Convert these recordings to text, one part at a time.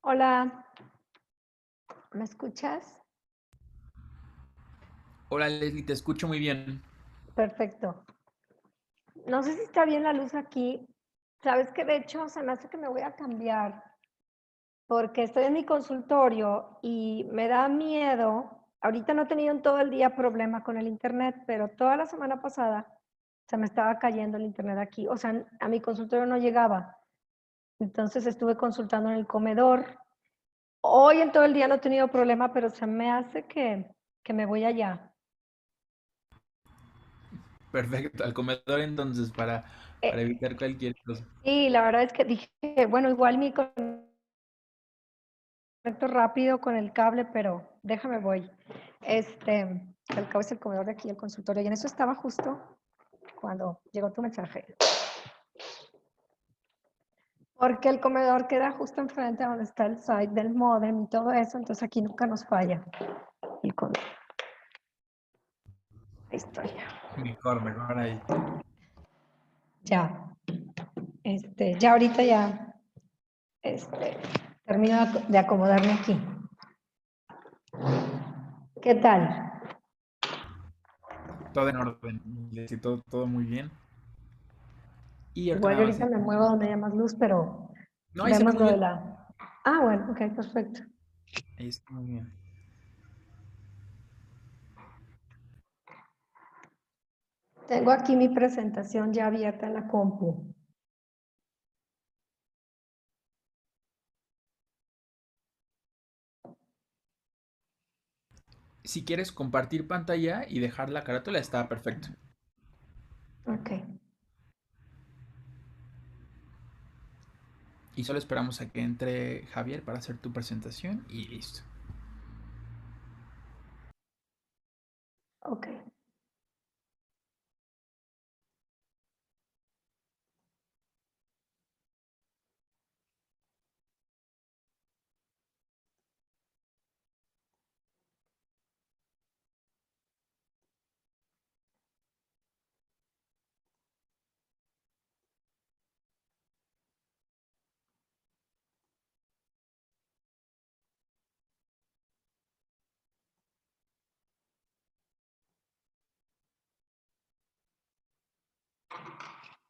Hola, ¿me escuchas? Hola Leslie, te escucho muy bien. Perfecto. No sé si está bien la luz aquí. Sabes que de hecho se me hace que me voy a cambiar porque estoy en mi consultorio y me da miedo. Ahorita no he tenido en todo el día problema con el internet, pero toda la semana pasada se me estaba cayendo el internet aquí. O sea, a mi consultorio no llegaba. Entonces estuve consultando en el comedor. Hoy en todo el día no he tenido problema, pero se me hace que me voy allá. Perfecto, al comedor entonces para Eh, evitar cualquier cosa. Sí, la verdad es que dije, bueno, igual me conecto rápido con el cable, pero déjame voy. Al cabo es el comedor de aquí, el consultorio, y en eso estaba justo cuando llegó tu mensaje. Porque el comedor queda justo enfrente donde está el site del modem y todo eso, entonces aquí nunca nos falla el comedor. Ahí estoy. Mejor, mejor ahí. Ya, ya ahorita ya, termino de acomodarme aquí. ¿Qué tal? Todo en orden, Leslie, todo muy bien. Y ahorita Igual nada yo más. ahorita me muevo donde haya más luz, pero No, ahí se ve vemos muy lo de bien. la... Ah, bueno, ok, perfecto. Ahí está muy bien. Tengo aquí mi presentación ya abierta en la compu. Si quieres compartir pantalla y dejar la carátula, está perfecto. Ok, Y solo esperamos a que entre Javier para hacer tu presentación y listo. ok.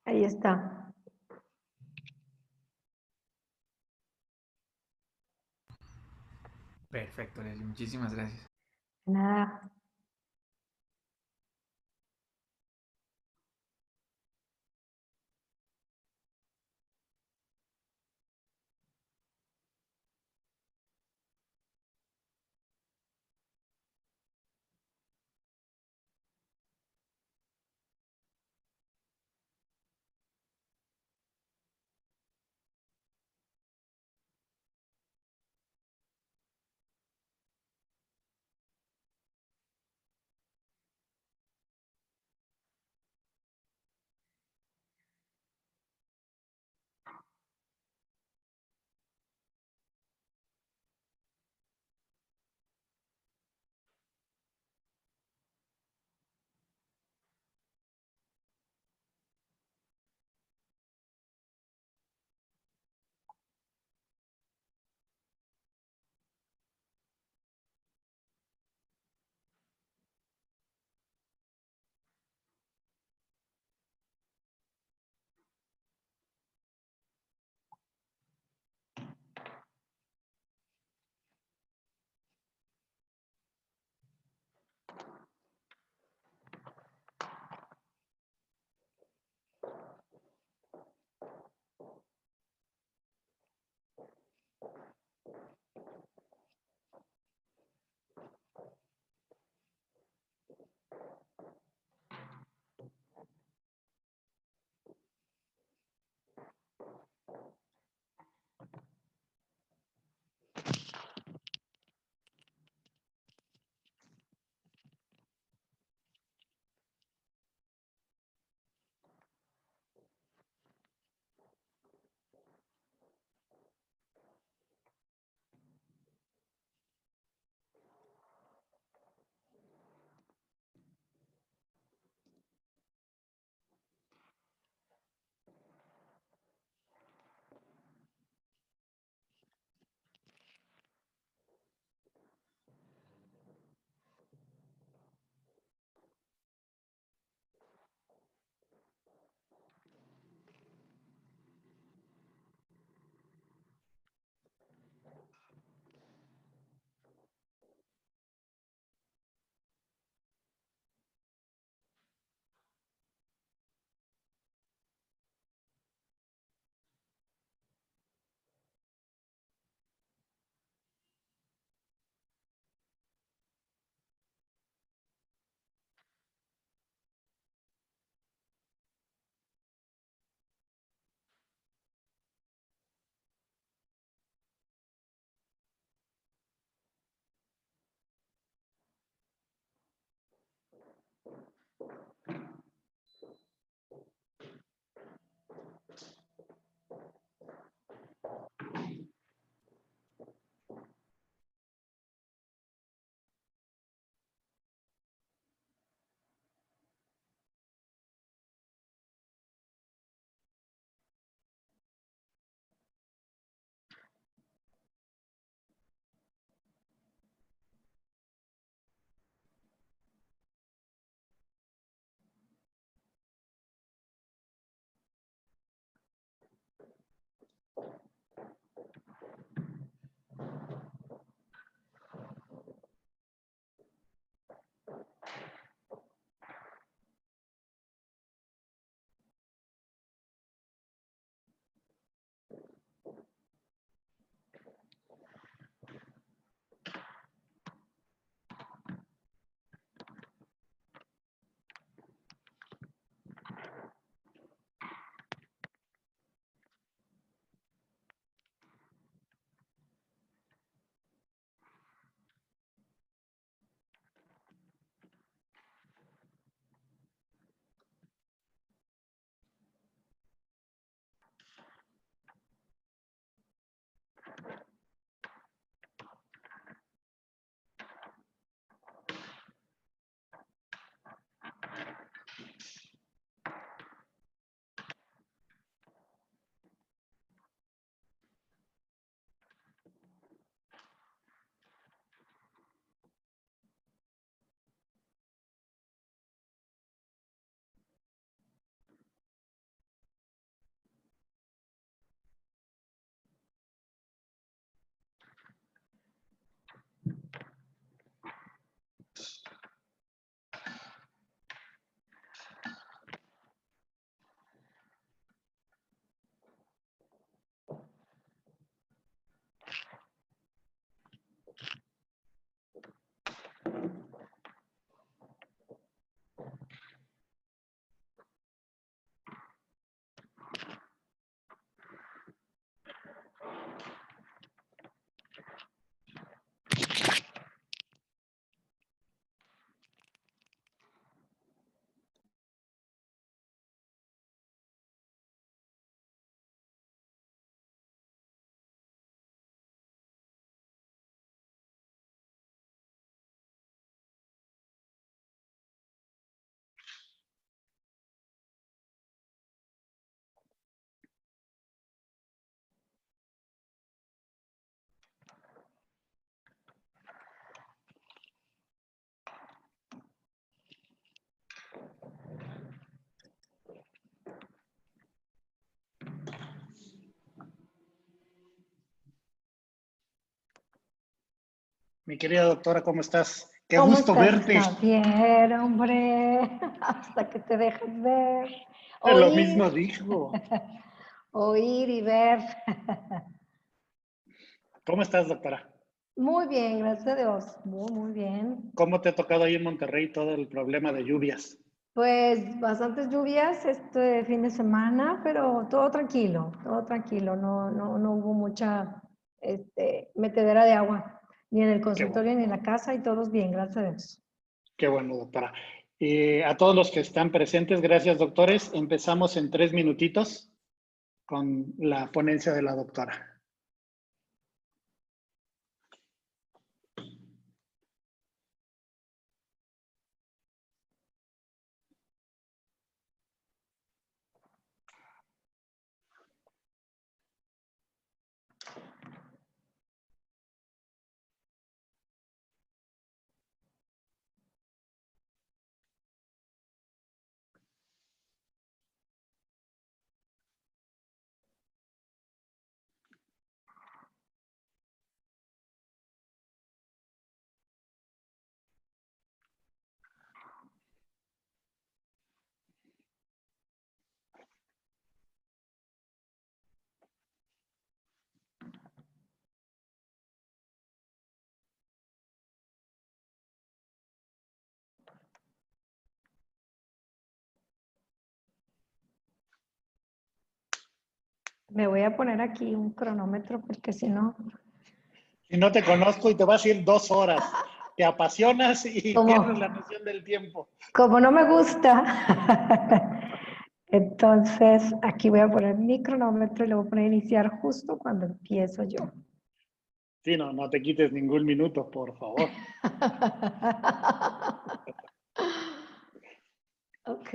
Ahí está. Perfecto, Leslie, muchísimas gracias. Nada. Mi querida doctora, ¿cómo estás? Qué ¿Cómo gusto estás, verte. Javier, hombre? Hasta que te dejes ver, Lo oír, mismo dijo. oír y ver. ¿Cómo estás, doctora? Muy bien, gracias a Dios. Muy bien. ¿Cómo te ha tocado ahí en Monterrey todo el problema de lluvias? Pues bastantes lluvias este fin de semana, pero todo tranquilo, todo tranquilo. No hubo mucha metedera de agua, ni en el Qué bueno, consultorio ni en la casa, y todos bien, gracias a Dios. qué bueno, doctora. A todos los que están presentes, gracias, doctores. Empezamos en 3 minutitos con la ponencia de la doctora. Me voy a poner aquí un cronómetro porque si no, Si no te conozco y te vas a ir 2 horas. te apasionas y pierdes la noción del tiempo. Como no me gusta, entonces aquí voy a poner mi cronómetro y le voy a poner iniciar justo cuando empiezo yo. Sí, no te quites ningún minuto, por favor. Ok.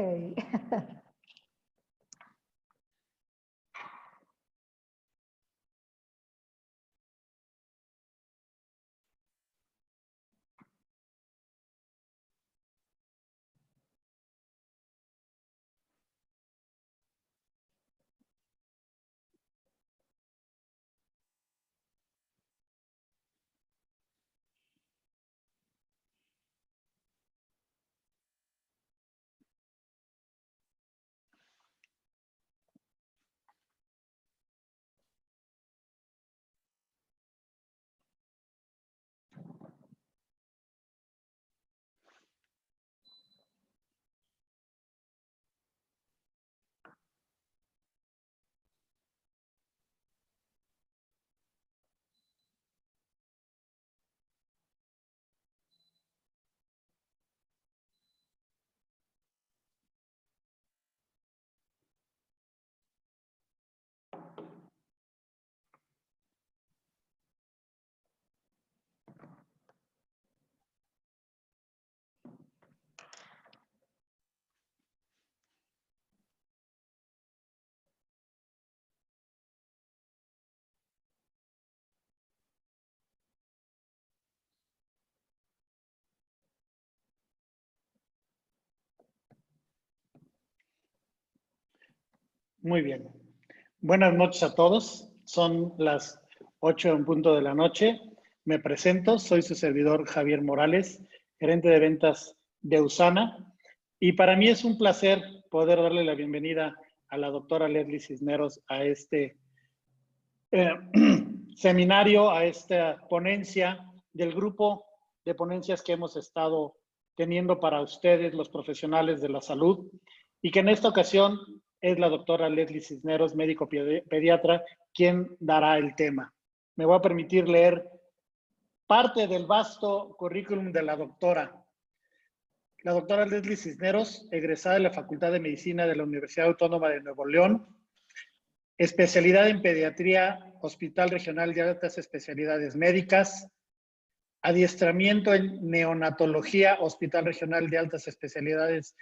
Muy bien. Buenas noches a todos. Son las 8 en punto de la noche. Me presento, soy su servidor Javier Morales, gerente de ventas de USANA. Y para mí es un placer poder darle la bienvenida a la doctora Leslie Cisneros a este seminario, a esta ponencia del grupo de ponencias que hemos estado teniendo para ustedes, los profesionales de la salud, y que en esta ocasión es la doctora Leslie Cisneros, médico pediatra, quien dará el tema. Me voy a permitir leer parte del vasto currículum de la doctora. La doctora Leslie Cisneros, egresada de la Facultad de Medicina de la Universidad Autónoma de Nuevo León, especialidad en pediatría, Hospital Regional de Altas Especialidades Médicas, adiestramiento en neonatología, Hospital Regional de Altas Especialidades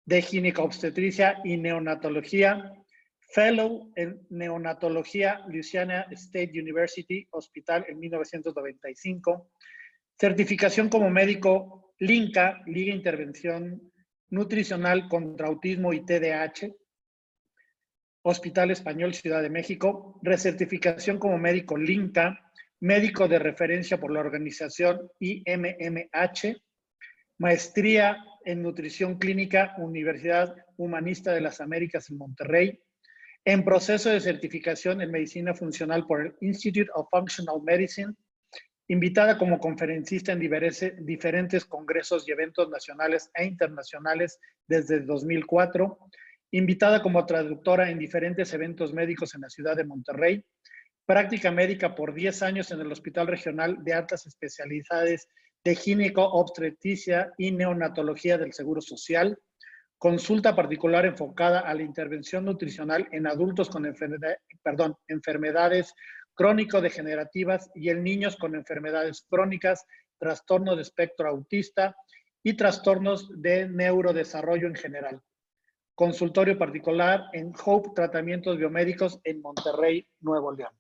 de Gineco-Obstetricia y Neonatología, Fellow en Neonatología, Louisiana State University Hospital en 1995, certificación como médico LINCA, Liga Intervención Nutricional contra Autismo y TDAH, Hospital Español Ciudad de México, recertificación como médico LINCA, médico de referencia por la organización IMMH, maestría en nutrición clínica, Universidad Humanista de las Américas en Monterrey, en proceso de certificación en medicina funcional por el Institute of Functional Medicine, invitada como conferencista en diferentes congresos y eventos nacionales e internacionales desde 2004, invitada como traductora en diferentes eventos médicos en la ciudad de Monterrey, práctica médica por 10 años en el Hospital Regional de Altas Especialidades de Gineco-Obstetricia y Neonatología del Seguro Social, consulta particular enfocada a la intervención nutricional en adultos con enfermedades crónico-degenerativas y en niños con enfermedades crónicas, trastornos de espectro autista y trastornos de neurodesarrollo en general. Consultorio particular en Hope Tratamientos Biomédicos en Monterrey, Nuevo León.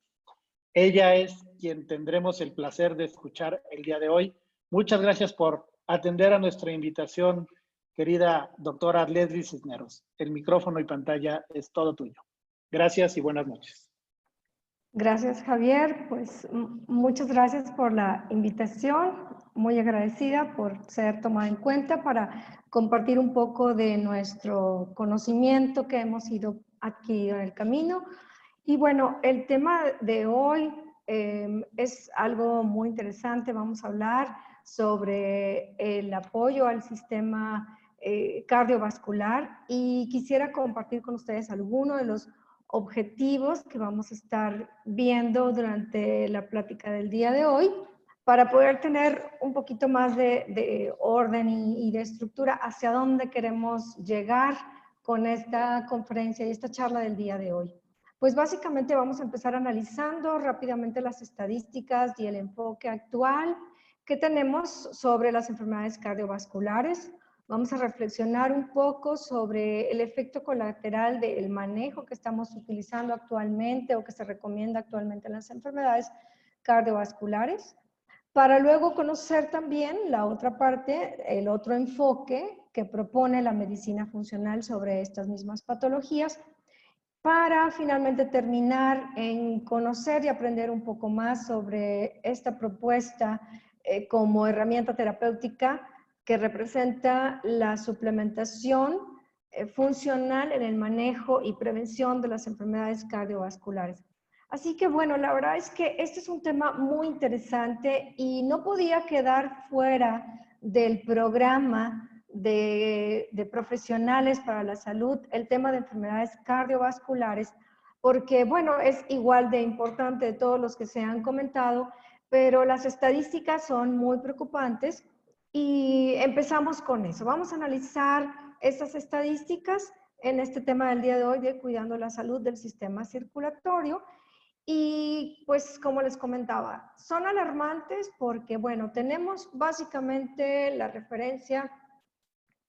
Ella es quien tendremos el placer de escuchar el día de hoy. Muchas gracias por atender a nuestra invitación, querida doctora Leslie Cisneros. El micrófono y pantalla es todo tuyo. Gracias y buenas noches. Gracias, Javier. Pues muchas gracias por la invitación. Muy agradecida por ser tomada en cuenta para compartir un poco de nuestro conocimiento que hemos ido adquiriendo en el camino. Y bueno, el tema de hoy es algo muy interesante. Vamos a hablar sobre el apoyo al sistema cardiovascular y quisiera compartir con ustedes algunos de los objetivos que vamos a estar viendo durante la plática del día de hoy. para poder tener un poquito más de orden y de estructura hacia dónde queremos llegar con esta conferencia y esta charla del día de hoy. Pues básicamente vamos a empezar analizando rápidamente las estadísticas y el enfoque actual que tenemos sobre las enfermedades cardiovasculares. Vamos a reflexionar un poco sobre el efecto colateral del manejo que estamos utilizando actualmente o que se recomienda actualmente en las enfermedades cardiovasculares, para luego conocer también la otra parte, el otro enfoque que propone la medicina funcional sobre estas mismas patologías, para finalmente terminar en conocer y aprender un poco más sobre esta propuesta como herramienta terapéutica que representa la suplementación funcional en el manejo y prevención de las enfermedades cardiovasculares. Así que bueno, la verdad es que este es un tema muy interesante y no podía quedar fuera del programa de profesionales para la salud el tema de enfermedades cardiovasculares, porque bueno, es igual de importante de todos los que se han comentado, pero las estadísticas son muy preocupantes y empezamos con eso. Vamos a analizar estas estadísticas en este tema del día de hoy de cuidando la salud del sistema circulatorio. Y pues como les comentaba, son alarmantes porque, bueno, tenemos básicamente la referencia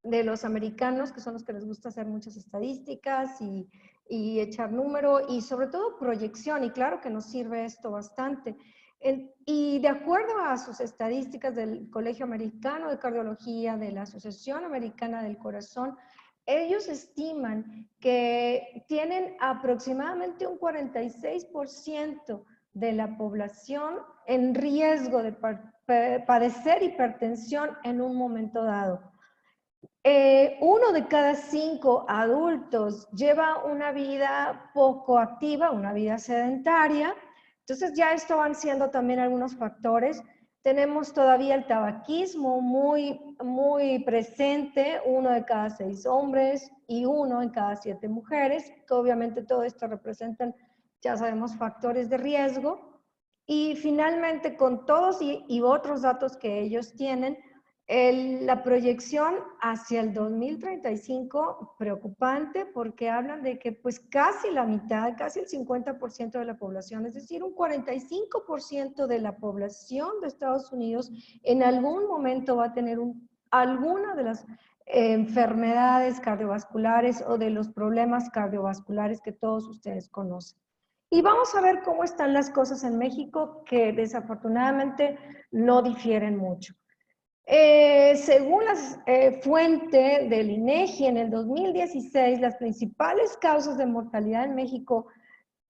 de los americanos, que son los que les gusta hacer muchas estadísticas y echar número y sobre todo proyección, y claro que nos sirve esto bastante. Y de acuerdo a sus estadísticas del Colegio Americano de Cardiología, de la Asociación Americana del Corazón, ellos estiman que tienen aproximadamente un 46% de la población en riesgo de padecer hipertensión en un momento dado. 1 de cada 5 adultos lleva una vida poco activa, una vida sedentaria. Entonces ya esto van siendo también algunos factores. Tenemos todavía el tabaquismo muy presente, 1 de cada 6 hombres y 1 en cada 7 mujeres, que obviamente todo esto representan, ya sabemos, factores de riesgo. Y finalmente, con todos y otros datos que ellos tienen, la proyección hacia el 2035, preocupante, porque hablan de que pues casi la mitad, casi el 50% de la población, es decir, un 45% de la población de Estados Unidos en algún momento va a tener alguna de las enfermedades cardiovasculares o de los problemas cardiovasculares que todos ustedes conocen. Y vamos a ver cómo están las cosas en México, que desafortunadamente no difieren mucho. Según la fuente del INEGI, en el 2016, las principales causas de mortalidad en México,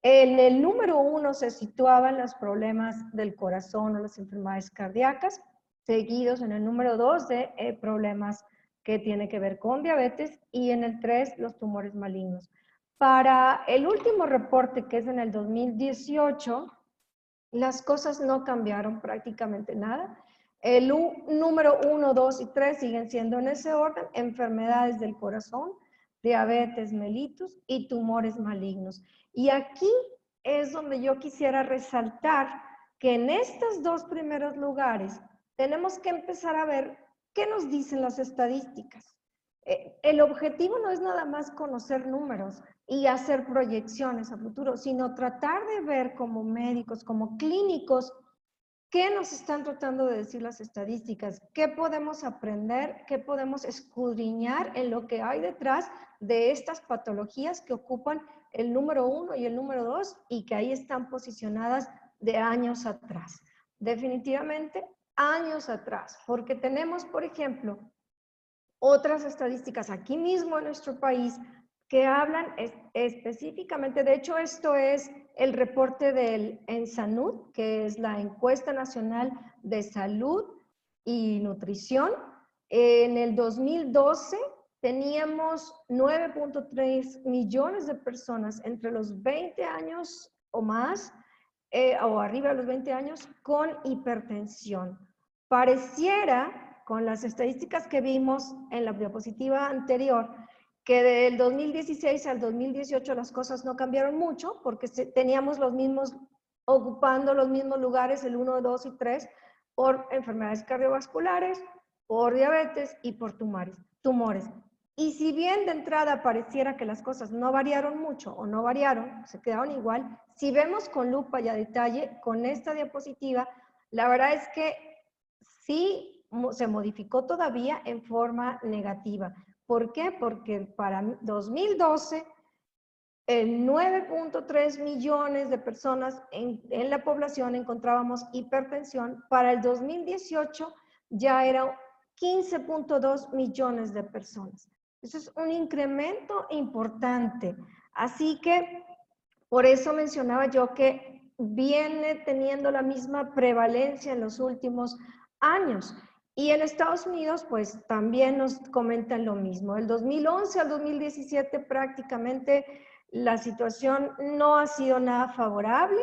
en el número 1 se situaban los problemas del corazón o las enfermedades cardíacas, seguidos en el número 2 de problemas que tienen que ver con diabetes, y en el 3 los tumores malignos. Para el último reporte, que es en el 2018, las cosas no cambiaron prácticamente nada. El número 1, 2 y 3 siguen siendo en ese orden: enfermedades del corazón, diabetes mellitus y tumores malignos. Y aquí es donde yo quisiera resaltar que en estos 2 primeros lugares tenemos que empezar a ver qué nos dicen las estadísticas. El objetivo no es nada más conocer números y hacer proyecciones a futuro, sino tratar de ver como médicos, como clínicos, ¿qué nos están tratando de decir las estadísticas? ¿Qué podemos aprender? ¿Qué podemos escudriñar en lo que hay detrás de estas patologías que ocupan el número 1 y el número 2 y que ahí están posicionadas de años atrás? Definitivamente años atrás, porque tenemos, por ejemplo, otras estadísticas aquí mismo en nuestro país que hablan específicamente, de hecho esto es el reporte del ENSANUD, que es la Encuesta Nacional de Salud y Nutrición. En el 2012 teníamos 9.3 millones de personas entre los 20 años o más, o arriba de los 20 años, con hipertensión. Pareciera, con las estadísticas que vimos en la diapositiva anterior, que del 2016 al 2018 las cosas no cambiaron mucho, porque teníamos los mismos, ocupando los mismos lugares, el 1, 2 y 3, por enfermedades cardiovasculares, por diabetes y por tumores. Y si bien de entrada pareciera que las cosas no variaron mucho o no variaron, se quedaron igual, si vemos con lupa y a detalle con esta diapositiva, la verdad es que sí se modificó todavía en forma negativa. ¿Por qué? Porque para 2012, 9.3 millones de personas en la población encontrábamos hipertensión. Para el 2018 ya era 15.2 millones de personas. Eso es un incremento importante. Así que por eso mencionaba yo que viene teniendo la misma prevalencia en los últimos años. Y en Estados Unidos, pues también nos comentan lo mismo. Del 2011 al 2017 prácticamente la situación no ha sido nada favorable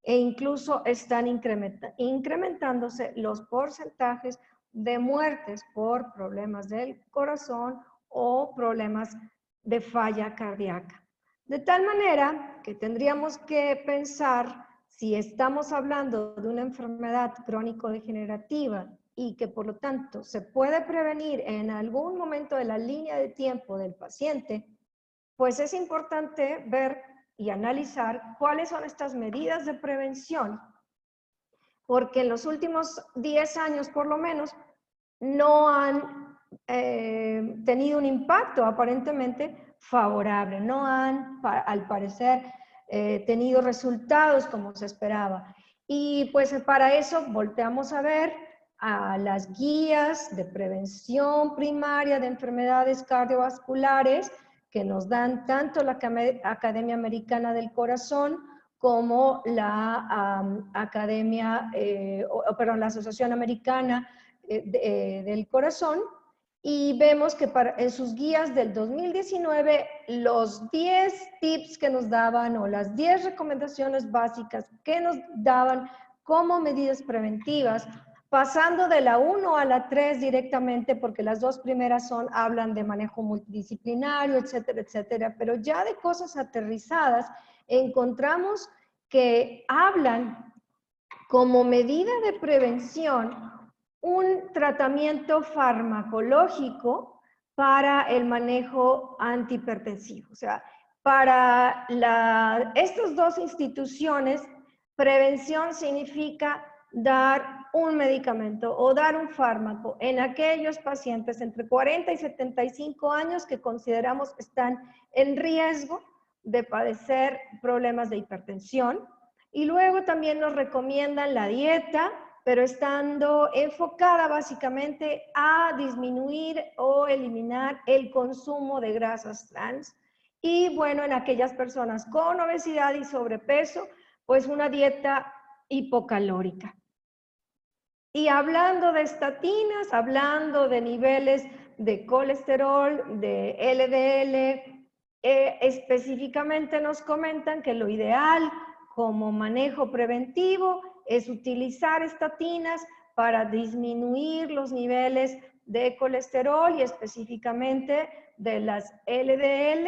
e incluso están incrementándose los porcentajes de muertes por problemas del corazón o problemas de falla cardíaca. De tal manera que tendríamos que pensar, si estamos hablando de una enfermedad crónico-degenerativa y que por lo tanto se puede prevenir en algún momento de la línea de tiempo del paciente, pues es importante ver y analizar cuáles son estas medidas de prevención, porque en los últimos 10 años por lo menos no han tenido un impacto aparentemente favorable, no han, al parecer, tenido resultados como se esperaba. Y pues para eso volteamos a ver a las guías de prevención primaria de enfermedades cardiovasculares que nos dan tanto la Academia Americana del Corazón como la la Asociación Americana del Corazón, y vemos que en sus guías del 2019 los 10 tips que nos daban o las 10 recomendaciones básicas que nos daban como medidas preventivas, pasando de la 1 a la 3 directamente, porque las dos primeras hablan de manejo multidisciplinario, etcétera, etcétera, pero ya de cosas aterrizadas encontramos que hablan como medida de prevención un tratamiento farmacológico para el manejo antihipertensivo. O sea, para estas dos instituciones, prevención significa dar un medicamento o dar un fármaco en aquellos pacientes entre 40 y 75 años que consideramos están en riesgo de padecer problemas de hipertensión. Y luego también nos recomiendan la dieta, pero estando enfocada básicamente a disminuir o eliminar el consumo de grasas trans. Y bueno, en aquellas personas con obesidad y sobrepeso, pues una dieta hipocalórica. Y hablando de estatinas, hablando de niveles de colesterol, de LDL, específicamente nos comentan que lo ideal como manejo preventivo es utilizar estatinas para disminuir los niveles de colesterol y específicamente de las LDL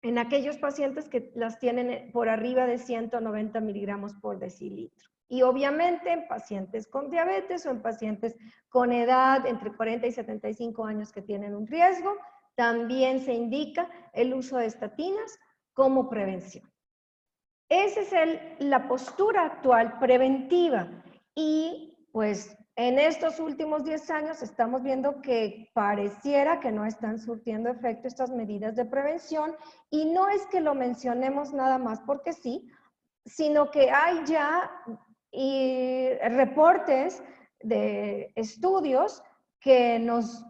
en aquellos pacientes que las tienen por arriba de 190 miligramos por decilitro. Y obviamente en pacientes con diabetes o en pacientes con edad entre 40 y 75 años que tienen un riesgo, también se indica el uso de estatinas como prevención. Esa es la postura actual preventiva y pues en estos últimos 10 años estamos viendo que pareciera que no están surtiendo efecto estas medidas de prevención y no es que lo mencionemos nada más porque sí, sino que hay ya reportes de estudios que nos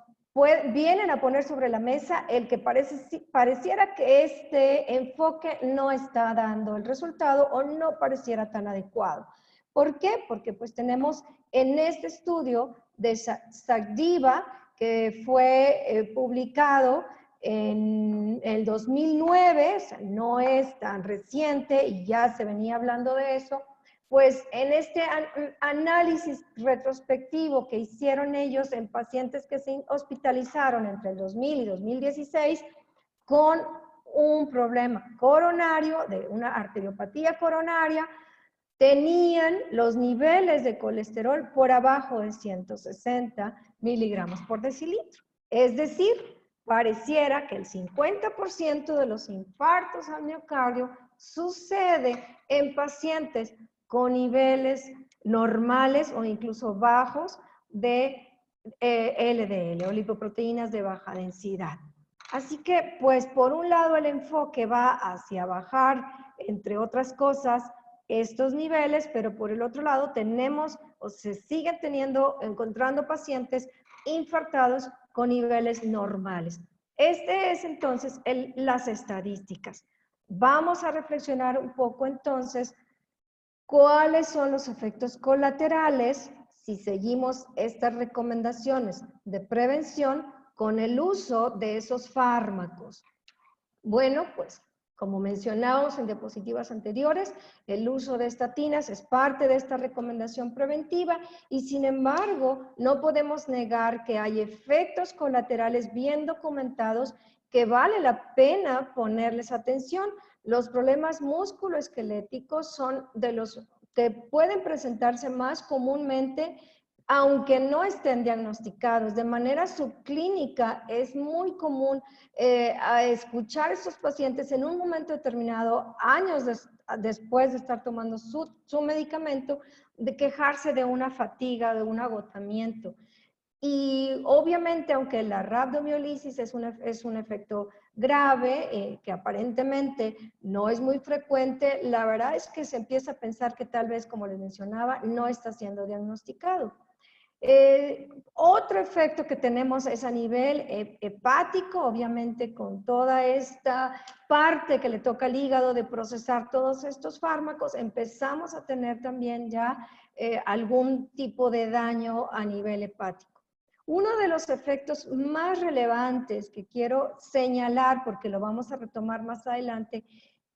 vienen a poner sobre la mesa el que pareciera que este enfoque no está dando el resultado o no pareciera tan adecuado. ¿Por qué? Porque pues tenemos en este estudio de Sagdiva, que fue publicado en el 2009, o sea, no es tan reciente y ya se venía hablando de eso, pues en este análisis retrospectivo que hicieron ellos en pacientes que se hospitalizaron entre el 2000 y 2016 con un problema coronario, de una arteriopatía coronaria, tenían los niveles de colesterol por abajo de 160 miligramos por decilitro. Es decir, pareciera que el 50% de los infartos al miocardio sucede en pacientes con niveles normales o incluso bajos de LDL o lipoproteínas de baja densidad. Así que, pues, por un lado el enfoque va hacia bajar, entre otras cosas, estos niveles, pero por el otro lado tenemos o se siguen encontrando pacientes infartados con niveles normales. Este es entonces las estadísticas. Vamos a reflexionar un poco entonces cuáles son los efectos colaterales si seguimos estas recomendaciones de prevención con el uso de esos fármacos. Bueno, pues como mencionamos en diapositivas anteriores, el uso de estatinas es parte de esta recomendación preventiva y sin embargo no podemos negar que hay efectos colaterales bien documentados que vale la pena ponerles atención. Los problemas musculoesqueléticos son de los que pueden presentarse más comúnmente aunque no estén diagnosticados. De manera subclínica es muy común a escuchar a estos pacientes en un momento determinado, años después de estar tomando su medicamento, de quejarse de una fatiga, de un agotamiento. Y obviamente, aunque la rhabdomiolisis es un efecto grave, que aparentemente no es muy frecuente, la verdad es que se empieza a pensar que tal vez, como les mencionaba, no está siendo diagnosticado. Otro efecto que tenemos es a nivel hepático, obviamente con toda esta parte que le toca al hígado de procesar todos estos fármacos, empezamos a tener también ya algún tipo de daño a nivel hepático. Uno de los efectos más relevantes que quiero señalar, porque lo vamos a retomar más adelante,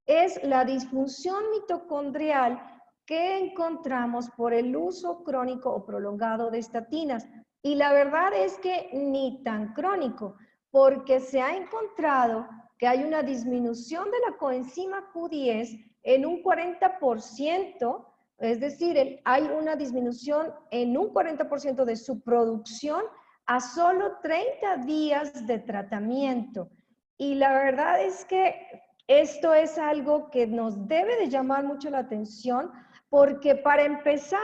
es la disfunción mitocondrial que encontramos por el uso crónico o prolongado de estatinas. Y la verdad es que ni tan crónico, porque se ha encontrado que hay una disminución de la coenzima Q10 en un 40%, es decir, hay una disminución en un 40% de su producción a solo 30 días de tratamiento. Y la verdad es que esto es algo que nos debe de llamar mucho la atención, porque para empezar,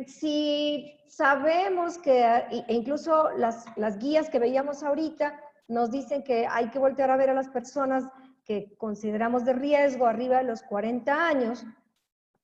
si sabemos que, e incluso las guías que veíamos ahorita nos dicen que hay que voltear a ver a las personas que consideramos de riesgo arriba de los 40 años,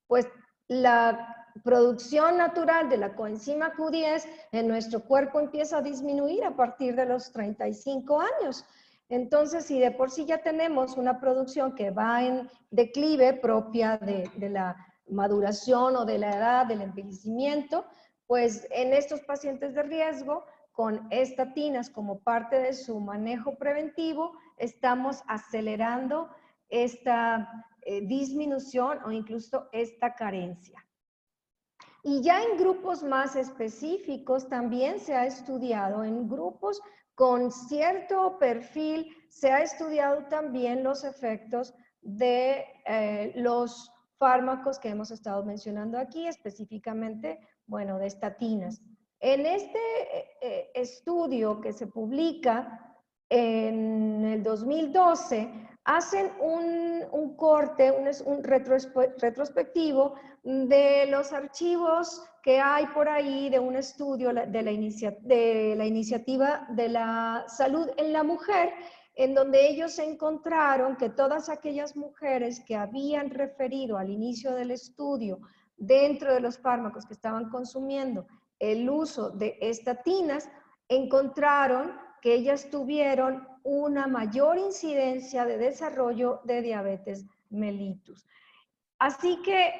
pues la producción natural de la coenzima Q10 en nuestro cuerpo empieza a disminuir a partir de los 35 años. Entonces, si de por sí ya tenemos una producción que va en declive propia de la maduración o de la edad, del envejecimiento, pues en estos pacientes de riesgo, con estatinas como parte de su manejo preventivo, estamos acelerando esta disminución o incluso esta carencia. Y ya en grupos más específicos también se ha estudiado, en grupos con cierto perfil, se ha estudiado también los efectos de los fármacos que hemos estado mencionando aquí, específicamente, bueno, de estatinas. En este estudio que se publica en el 2012, hacen un corte, un retrospectivo de los archivos que hay por ahí de un estudio de la iniciativa de la salud en la mujer, en donde ellos encontraron que todas aquellas mujeres que habían referido al inicio del estudio dentro de los fármacos que estaban consumiendo el uso de estatinas, encontraron que ellas tuvieron una mayor incidencia de desarrollo de diabetes mellitus. Así que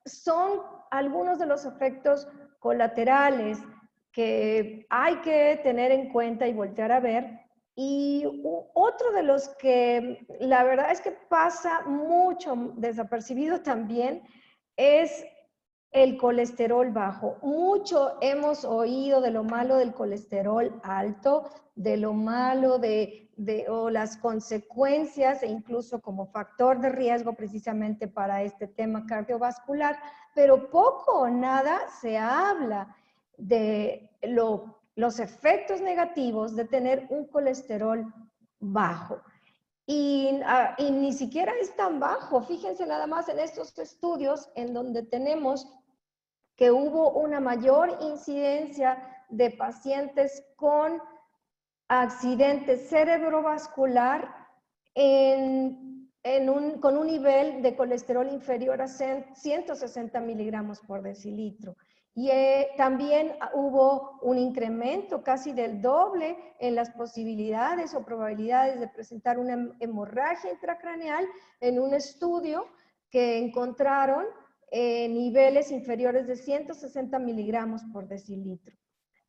son algunos de los efectos colaterales que hay que tener en cuenta y voltear a ver. Y otro de los que la verdad es que pasa mucho desapercibido también es el colesterol bajo. Mucho hemos oído de lo malo del colesterol alto, de lo malo de o las consecuencias e incluso como factor de riesgo precisamente para este tema cardiovascular, pero poco o nada se habla de los efectos negativos de tener un colesterol bajo. Y ni siquiera es tan bajo. Fíjense nada más en estos estudios en donde tenemos que hubo una mayor incidencia de pacientes con accidente cerebrovascular con un nivel de colesterol inferior a 160 miligramos por decilitro. Y también hubo un incremento casi del doble en las posibilidades o probabilidades de presentar una hemorragia intracraneal en un estudio que encontraron niveles inferiores de 160 miligramos por decilitro.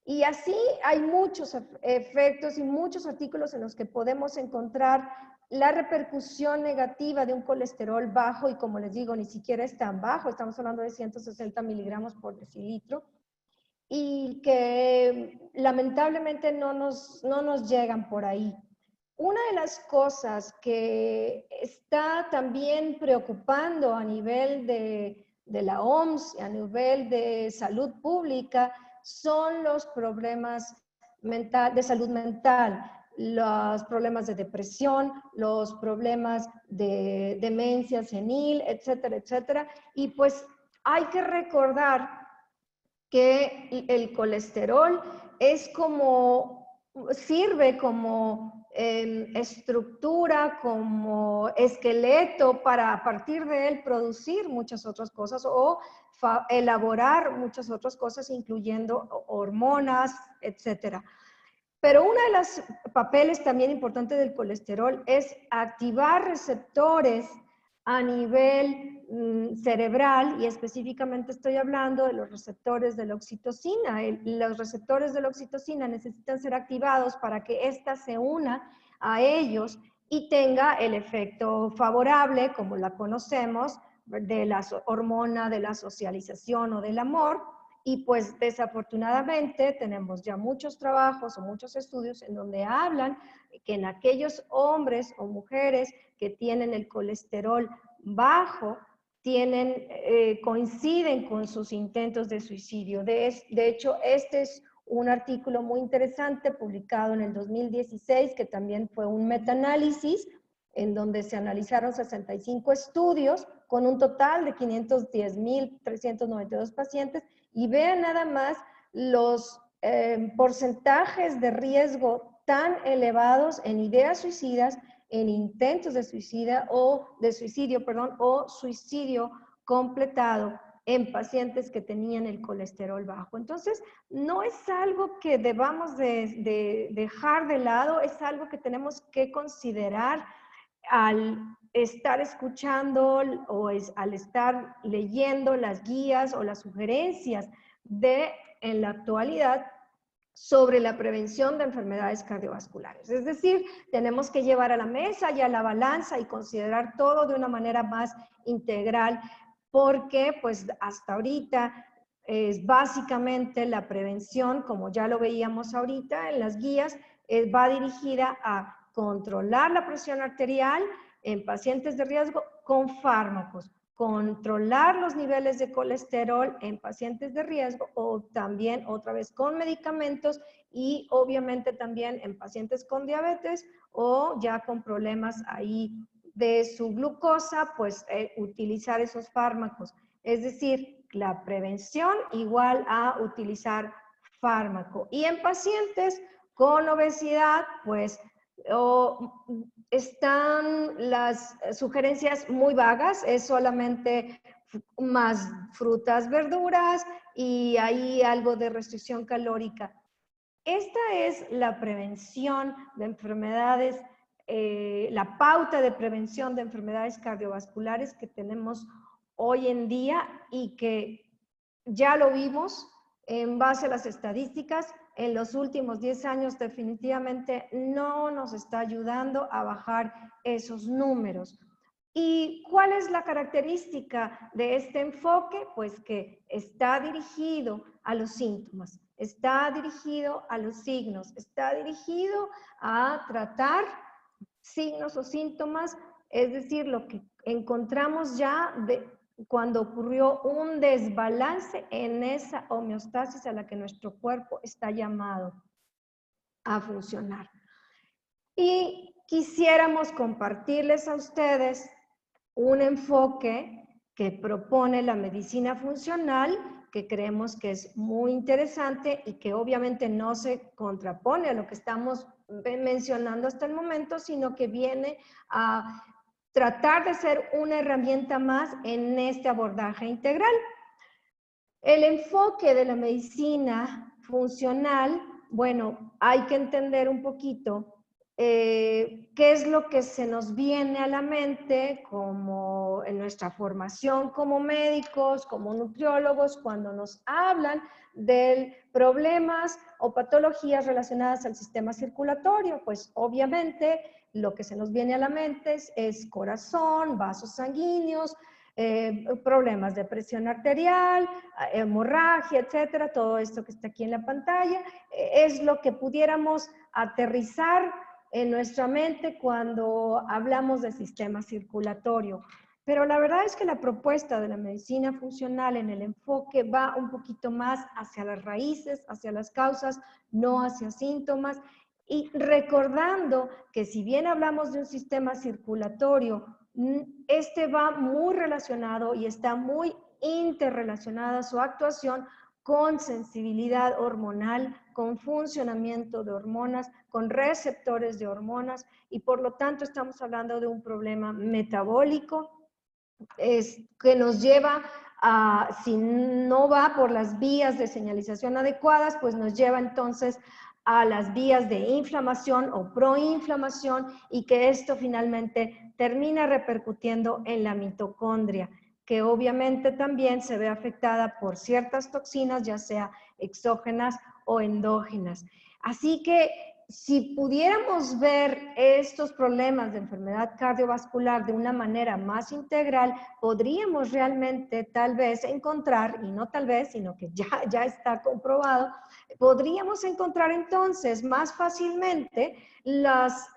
Y así hay muchos efectos y muchos artículos en los que podemos encontrar la repercusión negativa de un colesterol bajo, y como les digo, ni siquiera es tan bajo, estamos hablando de 160 miligramos por decilitro, y que lamentablemente no nos llegan por ahí. Una de las cosas que está también preocupando a nivel de la OMS, a nivel de salud pública, son los problemas de salud mental, los problemas de depresión, los problemas de demencia senil, etcétera, etcétera. Y pues hay que recordar que el colesterol sirve como estructura, como esqueleto para a partir de él producir muchas otras cosas o elaborar muchas otras cosas, incluyendo hormonas, etcétera. Pero uno de los papeles también importantes del colesterol es activar receptores a nivel cerebral, y específicamente estoy hablando de los receptores de la oxitocina. Los receptores de la oxitocina necesitan ser activados para que ésta se una a ellos y tenga el efecto favorable, como la conocemos, de la hormona de la socialización o del amor. Y pues desafortunadamente tenemos ya muchos trabajos o muchos estudios en donde hablan que en aquellos hombres o mujeres que tienen el colesterol bajo, coinciden con sus intentos de suicidio. De hecho, este es un artículo muy interesante publicado en el 2016, que también fue un metaanálisis, en donde se analizaron 65 estudios con un total de 510,392 pacientes, y vean nada más los porcentajes de riesgo tan elevados en ideas suicidas, en intentos de suicidio, o suicidio completado en pacientes que tenían el colesterol bajo. Entonces, no es algo que debamos de dejar de lado, es algo que tenemos que considerar al estar escuchando o al estar leyendo las guías o las sugerencias en la actualidad sobre la prevención de enfermedades cardiovasculares. Es decir, tenemos que llevar a la mesa y a la balanza y considerar todo de una manera más integral, porque pues hasta ahorita es básicamente la prevención, como ya lo veíamos ahorita en las guías, va dirigida a controlar la presión arterial en pacientes de riesgo con fármacos, controlar los niveles de colesterol en pacientes de riesgo, o también otra vez con medicamentos, y obviamente también en pacientes con diabetes o ya con problemas ahí de su glucosa, pues utilizar esos fármacos. Es decir, la prevención igual a utilizar fármaco. Y en pacientes con obesidad, pues están las sugerencias muy vagas, es solamente más frutas, verduras y ahí algo de restricción calórica. Esta es la prevención de enfermedades, la pauta de prevención de enfermedades cardiovasculares que tenemos hoy en día, y que ya lo vimos en base a las estadísticas. En los últimos 10 años definitivamente no nos está ayudando a bajar esos números. ¿Y cuál es la característica de este enfoque? Pues que está dirigido a los síntomas. está dirigido a los signos, está dirigido a tratar signos o síntomas, es decir, lo que encontramos ya cuando ocurrió un desbalance en esa homeostasis a la que nuestro cuerpo está llamado a funcionar. Y quisiéramos compartirles a ustedes un enfoque que propone la medicina funcional, que creemos que es muy interesante y que obviamente no se contrapone a lo que estamos mencionando hasta el momento, sino que viene a tratar de ser una herramienta más en este abordaje integral. El enfoque de la medicina funcional, bueno, hay que entender un poquito qué es lo que se nos viene a la mente como en nuestra formación como médicos, como nutriólogos, cuando nos hablan de problemas o patologías relacionadas al sistema circulatorio. Pues obviamente lo que se nos viene a la mente es corazón, vasos sanguíneos, problemas de presión arterial, hemorragia, etcétera, todo esto que está aquí en la pantalla, es lo que pudiéramos aterrizar en nuestra mente cuando hablamos del sistema circulatorio. Pero la verdad es que la propuesta de la medicina funcional en el enfoque va un poquito más hacia las raíces, hacia las causas, no hacia síntomas, y recordando que si bien hablamos de un sistema circulatorio, este va muy relacionado y está muy interrelacionada su actuación con sensibilidad hormonal, con funcionamiento de hormonas, con receptores de hormonas, y por lo tanto estamos hablando de un problema metabólico que nos lleva a, si no va por las vías de señalización adecuadas, pues nos lleva entonces a las vías de inflamación o proinflamación, y que esto finalmente termina repercutiendo en la mitocondria, que obviamente también se ve afectada por ciertas toxinas, ya sea exógenas o endógenas. Así que si pudiéramos ver estos problemas de enfermedad cardiovascular de una manera más integral, podríamos realmente tal vez encontrar, y no tal vez, sino que ya está comprobado, podríamos encontrar entonces más fácilmente las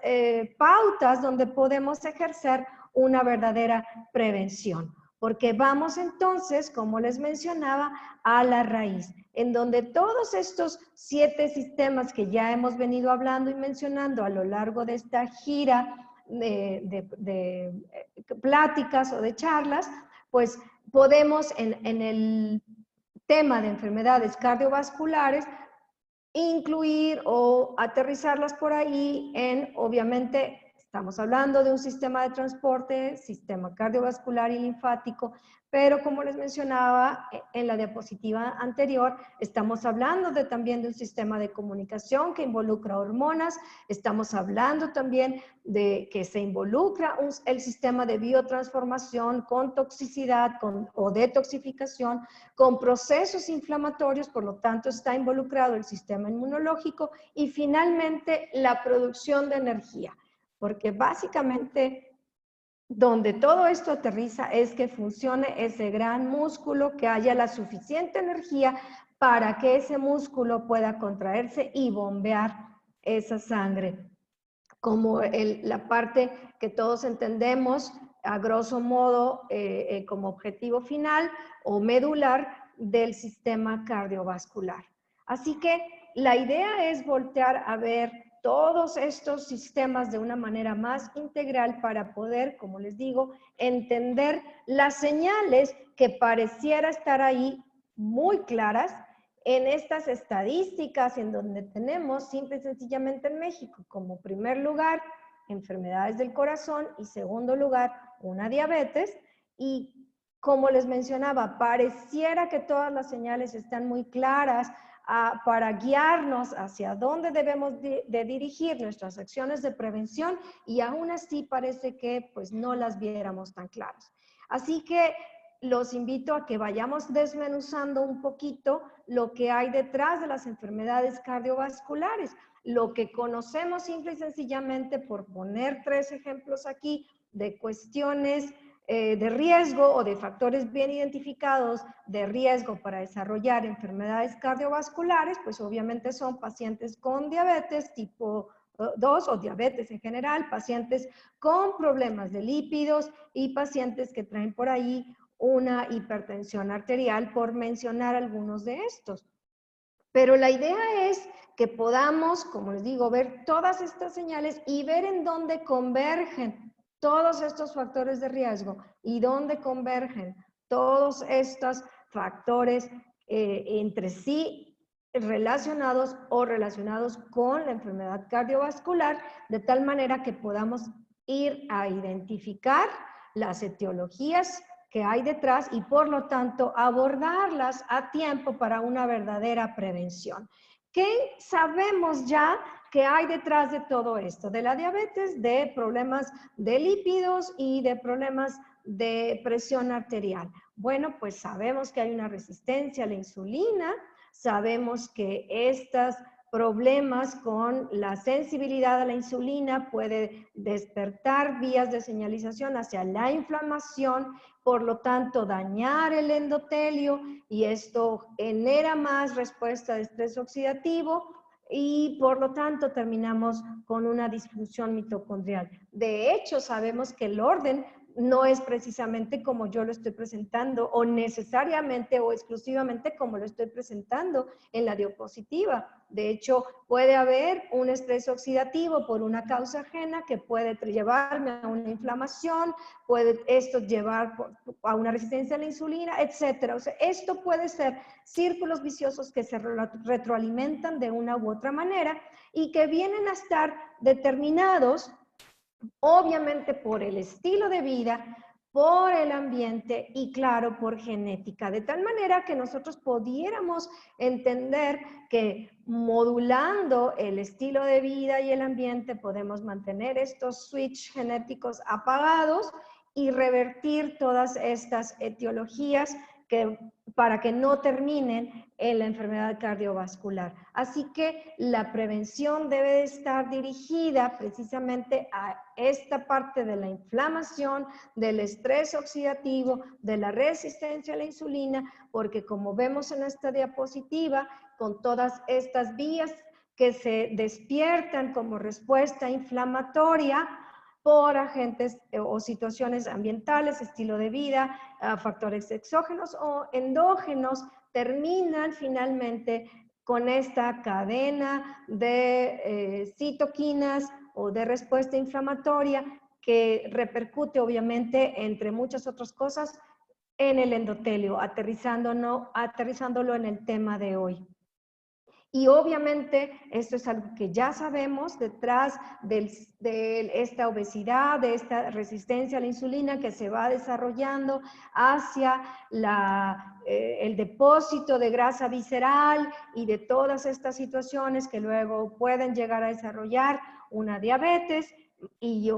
pautas donde podemos ejercer una verdadera prevención. Porque vamos entonces, como les mencionaba, a la raíz, en donde todos estos 7 sistemas que ya hemos venido hablando y mencionando a lo largo de esta gira de pláticas o de charlas, pues podemos en el tema de enfermedades cardiovasculares incluir o aterrizarlas por ahí en, obviamente, estamos hablando de un sistema de transporte, sistema cardiovascular y linfático, pero como les mencionaba en la diapositiva anterior, estamos hablando también de un sistema de comunicación que involucra hormonas, estamos hablando también de que se involucra el sistema de biotransformación con toxicidad o detoxificación, con procesos inflamatorios, por lo tanto está involucrado el sistema inmunológico, y finalmente la producción de energía, porque básicamente donde todo esto aterriza es que funcione ese gran músculo, que haya la suficiente energía para que ese músculo pueda contraerse y bombear esa sangre, como la parte que todos entendemos a grosso modo como objetivo final o medular del sistema cardiovascular. Así que la idea es voltear a ver todos estos sistemas de una manera más integral para poder, como les digo, entender las señales que pareciera estar ahí muy claras en estas estadísticas, en donde tenemos simple y sencillamente en México como primer lugar enfermedades del corazón y segundo lugar una diabetes, y como les mencionaba, pareciera que todas las señales están muy claras para guiarnos hacia dónde debemos de dirigir nuestras acciones de prevención, y aún así parece que pues no las viéramos tan claras. Así que los invito a que vayamos desmenuzando un poquito lo que hay detrás de las enfermedades cardiovasculares, lo que conocemos simple y sencillamente, por poner 3 ejemplos aquí, de cuestiones de riesgo o de factores bien identificados de riesgo para desarrollar enfermedades cardiovasculares, pues obviamente son pacientes con diabetes tipo 2 o diabetes en general, pacientes con problemas de lípidos y pacientes que traen por ahí una hipertensión arterial, por mencionar algunos de estos. Pero la idea es que podamos, como les digo, ver todas estas señales y ver en dónde convergen todos estos factores de riesgo y dónde convergen todos estos factores entre sí relacionados o relacionados con la enfermedad cardiovascular, de tal manera que podamos ir a identificar las etiologías que hay detrás y por lo tanto abordarlas a tiempo para una verdadera prevención. ¿Qué sabemos ya que hay detrás de todo esto? De la diabetes, de problemas de lípidos y de problemas de presión arterial. Bueno, pues sabemos que hay una resistencia a la insulina, sabemos que estos problemas con la sensibilidad a la insulina puede despertar vías de señalización hacia la inflamación, por lo tanto dañar el endotelio y esto genera más respuesta de estrés oxidativo y por lo tanto terminamos con una disfunción mitocondrial. De hecho, sabemos que el orden no es precisamente como yo lo estoy presentando o necesariamente o exclusivamente como lo estoy presentando en la diapositiva. De hecho, puede haber un estrés oxidativo por una causa ajena que puede llevarme a una inflamación, puede esto llevar a una resistencia a la insulina, etcétera. O sea, esto puede ser círculos viciosos que se retroalimentan de una u otra manera y que vienen a estar determinados obviamente por el estilo de vida, por el ambiente y claro, por genética, de tal manera que nosotros pudiéramos entender que modulando el estilo de vida y el ambiente podemos mantener estos switch genéticos apagados y revertir todas estas etiologías para que no terminen en la enfermedad cardiovascular. Así que la prevención debe de estar dirigida precisamente a esta parte de la inflamación, del estrés oxidativo, de la resistencia a la insulina, porque como vemos en esta diapositiva, con todas estas vías que se despiertan como respuesta inflamatoria, por agentes o situaciones ambientales, estilo de vida, factores exógenos o endógenos, terminan finalmente con esta cadena de citoquinas o de respuesta inflamatoria que repercute obviamente entre muchas otras cosas en el endotelio, aterrizándolo en el tema de hoy. Y obviamente esto es algo que ya sabemos detrás de esta obesidad, de esta resistencia a la insulina que se va desarrollando hacia el depósito de grasa visceral y de todas estas situaciones que luego pueden llegar a desarrollar una diabetes y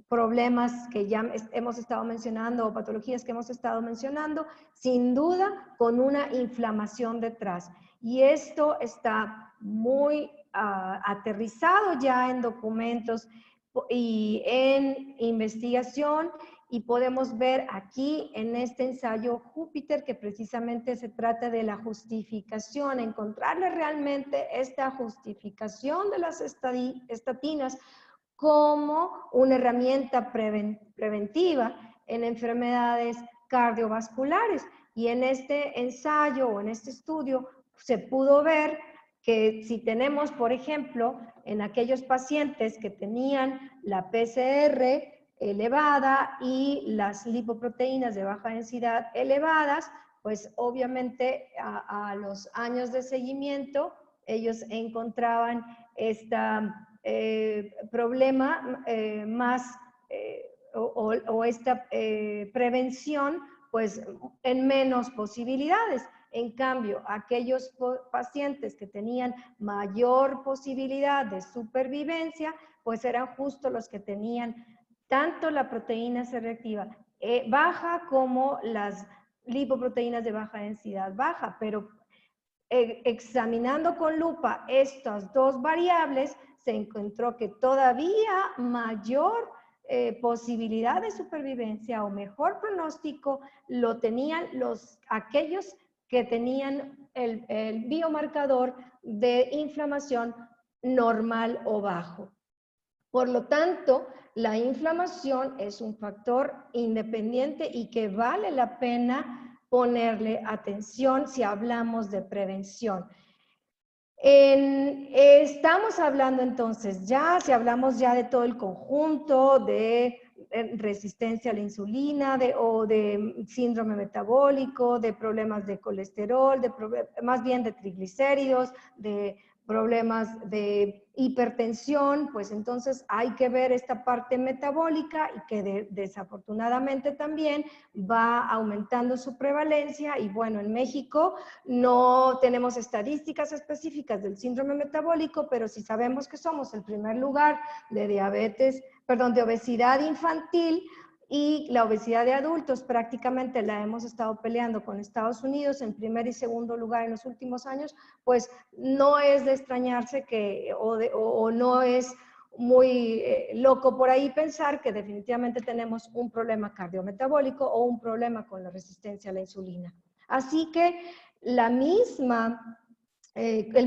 problemas que ya hemos estado mencionando o patologías que hemos estado mencionando, sin duda con una inflamación detrás. Y esto está muy aterrizado ya en documentos y en investigación y podemos ver aquí en este ensayo Júpiter que precisamente se trata de la justificación, encontrarle realmente esta justificación de las estatinas como una herramienta preventiva en enfermedades cardiovasculares. Y en este ensayo o en este estudio se pudo ver que si tenemos, por ejemplo, en aquellos pacientes que tenían la PCR elevada y las lipoproteínas de baja densidad elevadas, pues obviamente a los años de seguimiento ellos encontraban esta problema o esta prevención pues en menos posibilidades. En cambio, aquellos pacientes que tenían mayor posibilidad de supervivencia, pues eran justo los que tenían tanto la proteína C reactiva baja como las lipoproteínas de baja densidad baja, pero examinando con lupa estas dos variables, se encontró que todavía mayor posibilidad de supervivencia o mejor pronóstico lo tenían aquellos que tenían el biomarcador de inflamación normal o bajo. Por lo tanto, la inflamación es un factor independiente y que vale la pena ponerle atención si hablamos de prevención. Estamos hablando entonces ya, si hablamos ya de todo el conjunto de resistencia a la insulina o de síndrome metabólico, de problemas de colesterol, más bien de triglicéridos, de problemas de hipertensión, pues entonces hay que ver esta parte metabólica y que desafortunadamente también va aumentando su prevalencia. Y bueno, en México no tenemos estadísticas específicas del síndrome metabólico, pero sí sabemos que somos el primer lugar de de obesidad infantil, y la obesidad de adultos prácticamente la hemos estado peleando con Estados Unidos en primer y segundo lugar en los últimos años. Pues no es de extrañarse o no es muy loco por ahí pensar que definitivamente tenemos un problema cardiometabólico o un problema con la resistencia a la insulina. Así que el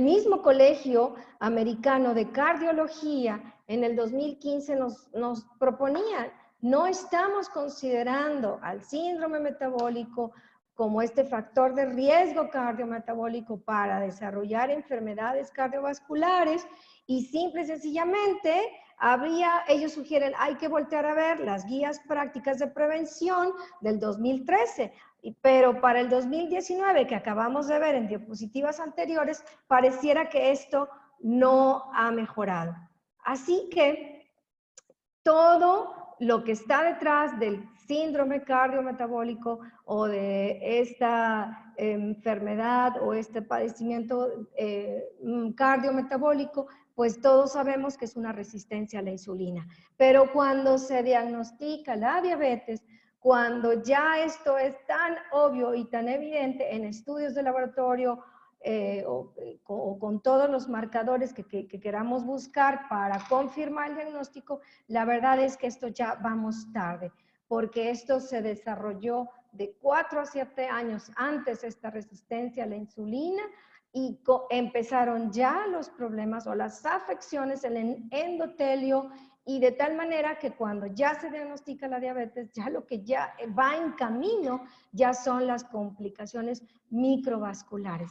mismo Colegio Americano de Cardiología en el 2015 nos proponía: no estamos considerando al síndrome metabólico como este factor de riesgo cardiometabólico para desarrollar enfermedades cardiovasculares, y simple y sencillamente ellos sugieren, hay que voltear a ver las guías prácticas de prevención del 2013, pero para el 2019, que acabamos de ver en diapositivas anteriores, pareciera que esto no ha mejorado. Así que todo lo que está detrás del síndrome cardiometabólico o de esta enfermedad o este padecimiento cardiometabólico, pues todos sabemos que es una resistencia a la insulina. Pero cuando se diagnostica la diabetes, cuando ya esto es tan obvio y tan evidente en estudios de laboratorio, o con todos los marcadores que queramos buscar para confirmar el diagnóstico, la verdad es que esto ya vamos tarde, porque esto se desarrolló de 4 a 7 años antes, esta resistencia a la insulina, y empezaron ya los problemas o las afecciones en el endotelio, y de tal manera que cuando ya se diagnostica la diabetes, ya lo que ya va en camino ya son las complicaciones microvasculares.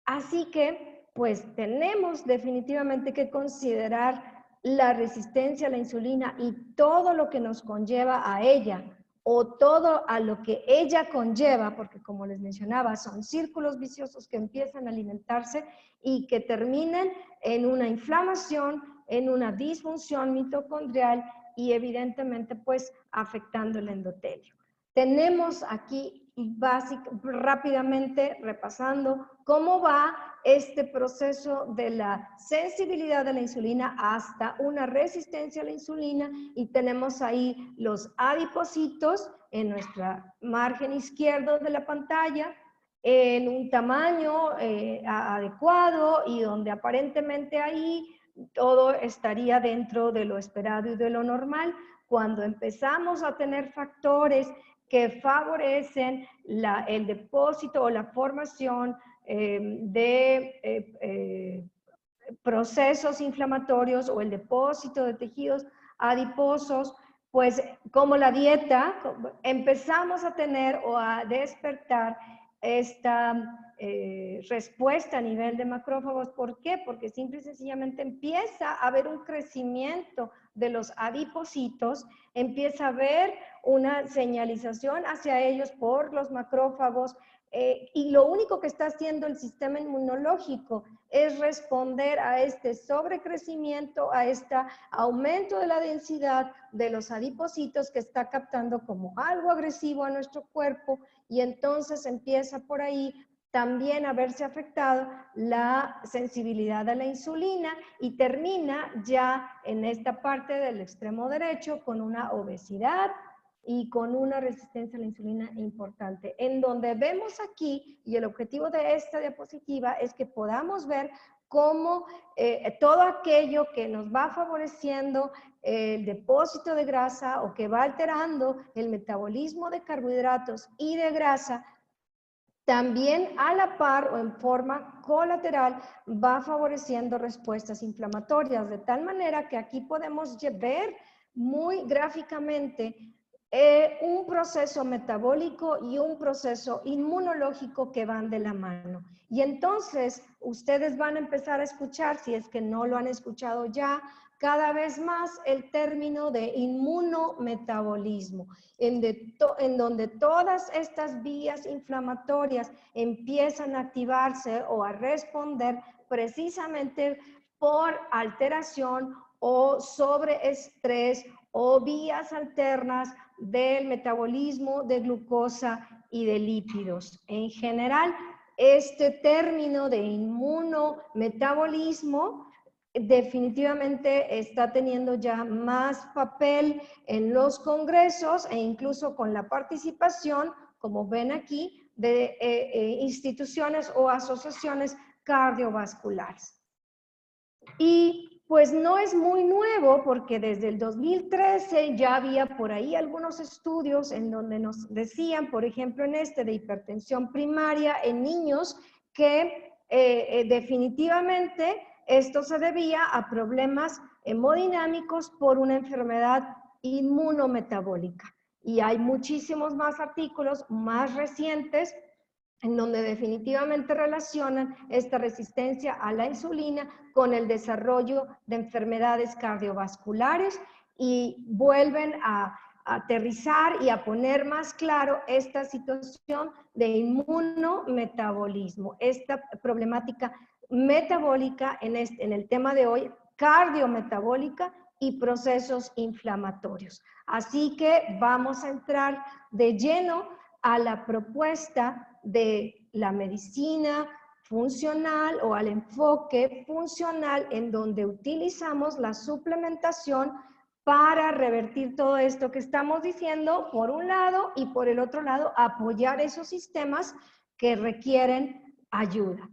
Así que, pues tenemos definitivamente que considerar la resistencia a la insulina y todo lo que nos conlleva a ella, o todo a lo que ella conlleva, porque como les mencionaba, son círculos viciosos que empiezan a alimentarse y que terminan en una inflamación, en una disfunción mitocondrial y evidentemente pues afectando el endotelio. Tenemos aquí rápidamente repasando cómo va este proceso de la sensibilidad a la insulina hasta una resistencia a la insulina, y tenemos ahí los adipocitos en nuestra margen izquierdo de la pantalla en un tamaño adecuado, y donde aparentemente ahí todo estaría dentro de lo esperado y de lo normal. Cuando empezamos a tener factores que favorecen el depósito o la formación de procesos inflamatorios o el depósito de tejidos adiposos, pues como la dieta, empezamos a tener o a despertar esta respuesta a nivel de macrófagos. ¿Por qué? Porque simple y sencillamente empieza a haber un crecimiento de los adipocitos, empieza a haber una señalización hacia ellos por los macrófagos, y lo único que está haciendo el sistema inmunológico es responder a este sobrecrecimiento, a este aumento de la densidad de los adipocitos que está captando como algo agresivo a nuestro cuerpo, y entonces empieza por ahí también a verse afectado la sensibilidad a la insulina, y termina ya en esta parte del extremo derecho con una obesidad y con una resistencia a la insulina importante. En donde vemos aquí, y el objetivo de esta diapositiva es que podamos ver cómo todo aquello que nos va favoreciendo el depósito de grasa o que va alterando el metabolismo de carbohidratos y de grasa, también a la par o en forma colateral va favoreciendo respuestas inflamatorias, de tal manera que aquí podemos ver muy gráficamente un proceso metabólico y un proceso inmunológico que van de la mano. Y entonces ustedes van a empezar a escuchar, si es que no lo han escuchado ya, cada vez más el término de inmunometabolismo, en donde todas estas vías inflamatorias empiezan a activarse o a responder precisamente por alteración o sobreestrés o vías alternas del metabolismo de glucosa y de lípidos. En general, este término de inmunometabolismo definitivamente está teniendo ya más papel en los congresos e incluso con la participación, como ven aquí, de instituciones o asociaciones cardiovasculares. Y pues no es muy nuevo porque desde el 2013 ya había por ahí algunos estudios en donde nos decían, por ejemplo en este de hipertensión primaria en niños, que definitivamente esto se debía a problemas hemodinámicos por una enfermedad inmunometabólica. Y hay muchísimos más artículos más recientes en donde definitivamente relacionan esta resistencia a la insulina con el desarrollo de enfermedades cardiovasculares y vuelven a aterrizar y a poner más claro esta situación de inmunometabolismo, esta problemática metabólica en el tema de hoy, cardiometabólica y procesos inflamatorios. Así que vamos a entrar de lleno a la propuesta de la medicina funcional o al enfoque funcional en donde utilizamos la suplementación para revertir todo esto que estamos diciendo por un lado y por el otro lado apoyar esos sistemas que requieren ayuda.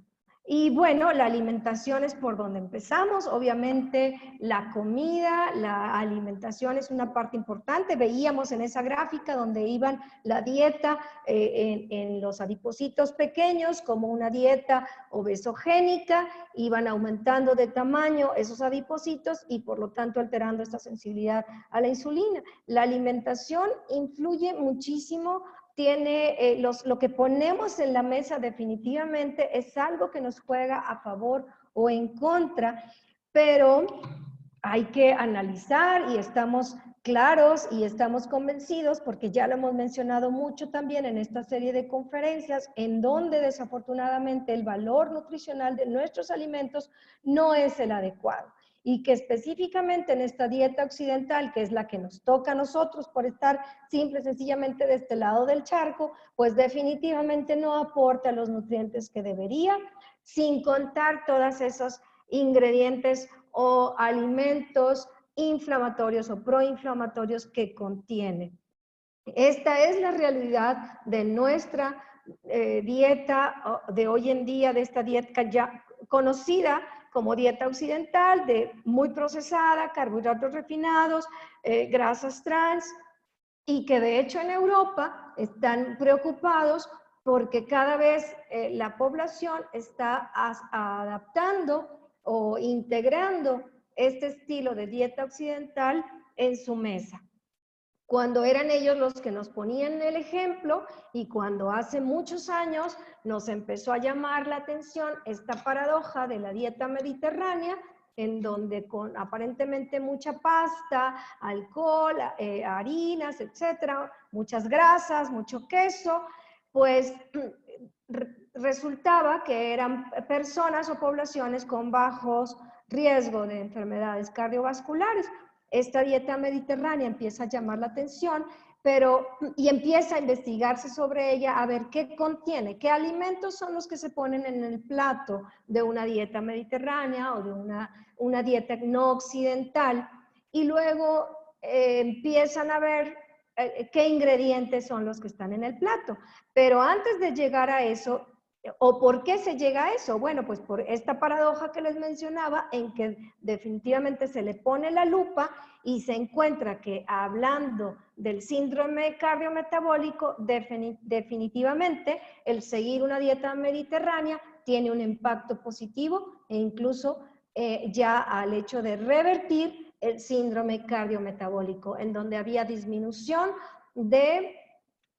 Y bueno, la alimentación es por donde empezamos. Obviamente la comida, la alimentación es una parte importante. Veíamos en esa gráfica donde iban la dieta en los adipocitos pequeños como una dieta obesogénica, iban aumentando de tamaño esos adipocitos y por lo tanto alterando esta sensibilidad a la insulina. La alimentación influye muchísimo. Tiene lo que ponemos en la mesa definitivamente es algo que nos juega a favor o en contra, pero hay que analizar y estamos claros y estamos convencidos, porque ya lo hemos mencionado mucho también en esta serie de conferencias, en donde desafortunadamente el valor nutricional de nuestros alimentos no es el adecuado. Y que específicamente en esta dieta occidental, que es la que nos toca a nosotros por estar simple y sencillamente de este lado del charco, pues definitivamente no aporta los nutrientes que debería, sin contar todos esos ingredientes o alimentos inflamatorios o proinflamatorios que contiene. Esta es la realidad de nuestra dieta de hoy en día, de esta dieta ya conocida como dieta occidental, de muy procesada, carbohidratos refinados, grasas trans, y que de hecho en Europa están preocupados porque cada vez la población está adaptando o integrando este estilo de dieta occidental en su mesa. Cuando eran ellos los que nos ponían el ejemplo y cuando hace muchos años nos empezó a llamar la atención esta paradoja de la dieta mediterránea, en donde con aparentemente mucha pasta, alcohol, harinas, etcétera, muchas grasas, mucho queso, pues resultaba que eran personas o poblaciones con bajos riesgo de enfermedades cardiovasculares. Esta dieta mediterránea empieza a llamar la atención, y empieza a investigarse sobre ella, a ver qué contiene, qué alimentos son los que se ponen en el plato de una dieta mediterránea o de una dieta no occidental, y luego empiezan a ver qué ingredientes son los que están en el plato. Pero antes de llegar a eso, ¿O por qué se llega a eso? Bueno, pues por esta paradoja que les mencionaba, en que definitivamente se le pone la lupa y se encuentra que hablando del síndrome cardiometabólico, definitivamente el seguir una dieta mediterránea tiene un impacto positivo e incluso ya al hecho de revertir el síndrome cardiometabólico, en donde había disminución de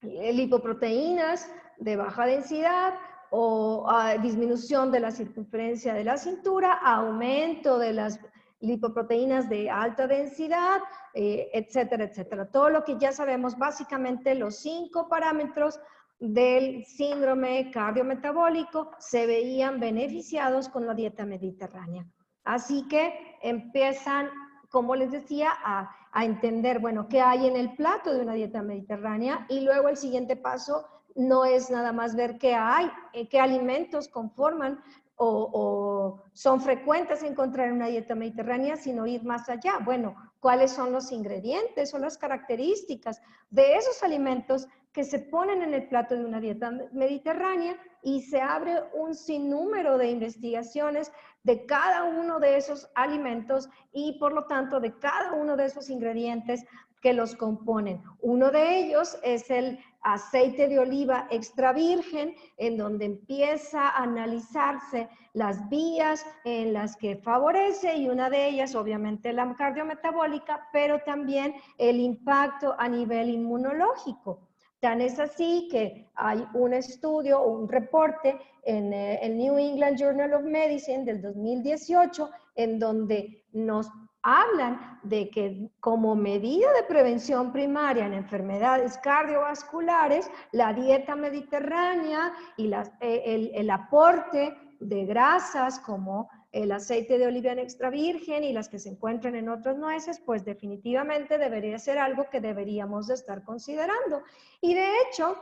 lipoproteínas de baja densidad o disminución de la circunferencia de la cintura, aumento de las lipoproteínas de alta densidad, etcétera, etcétera. Todo lo que ya sabemos, básicamente los 5 parámetros del síndrome cardiometabólico se veían beneficiados con la dieta mediterránea. Así que empiezan, como les decía, a entender, bueno, qué hay en el plato de una dieta mediterránea, y luego el siguiente paso no es nada más ver qué hay, qué alimentos conforman o son frecuentes encontrar en una dieta mediterránea, sino ir más allá. Bueno, ¿cuáles son los ingredientes o las características de esos alimentos que se ponen en el plato de una dieta mediterránea? Y se abre un sinnúmero de investigaciones de cada uno de esos alimentos y por lo tanto de cada uno de esos ingredientes que los componen. Uno de ellos es el aceite de oliva extra virgen, en donde empieza a analizarse las vías en las que favorece, y una de ellas obviamente la cardiometabólica, pero también el impacto a nivel inmunológico. Tan es así que hay un estudio o un reporte en el New England Journal of Medicine del 2018 en donde nos hablan de que como medida de prevención primaria en enfermedades cardiovasculares, la dieta mediterránea y el aporte de grasas como el aceite de oliva extra virgen y las que se encuentran en otras nueces, pues definitivamente debería ser algo que deberíamos de estar considerando. Y de hecho,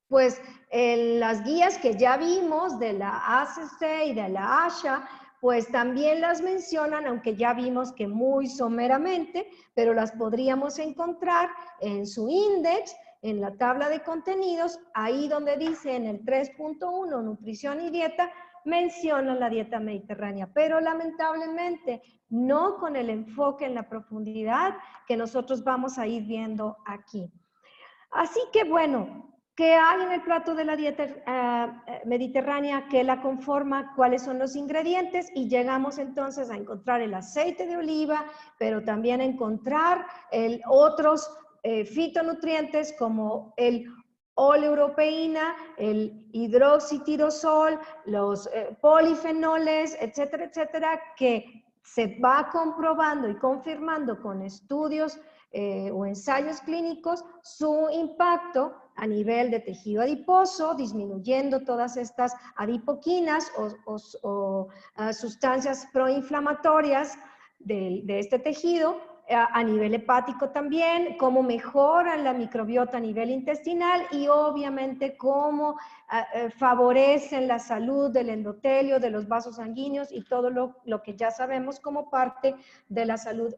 pues en las guías que ya vimos de la ACC y de la ASHA, pues también las mencionan, aunque ya vimos que muy someramente, pero las podríamos encontrar en su índice, en la tabla de contenidos, ahí donde dice en el 3.1, nutrición y dieta, mencionan la dieta mediterránea, pero lamentablemente no con el enfoque en la profundidad que nosotros vamos a ir viendo aquí. Así que bueno, ¿qué hay en el plato de la dieta mediterránea? ¿Qué la conforma? ¿Cuáles son los ingredientes? Y llegamos entonces a encontrar el aceite de oliva, pero también a encontrar otros fitonutrientes como el oleuropeína, el hidroxitirosol, los polifenoles, etcétera, etcétera, que se va comprobando y confirmando con estudios o ensayos clínicos su impacto a nivel de tejido adiposo, disminuyendo todas estas adipoquinas o sustancias proinflamatorias de este tejido, a nivel hepático también, cómo mejoran la microbiota a nivel intestinal y obviamente cómo favorecen la salud del endotelio, de los vasos sanguíneos y todo lo que ya sabemos como parte de la salud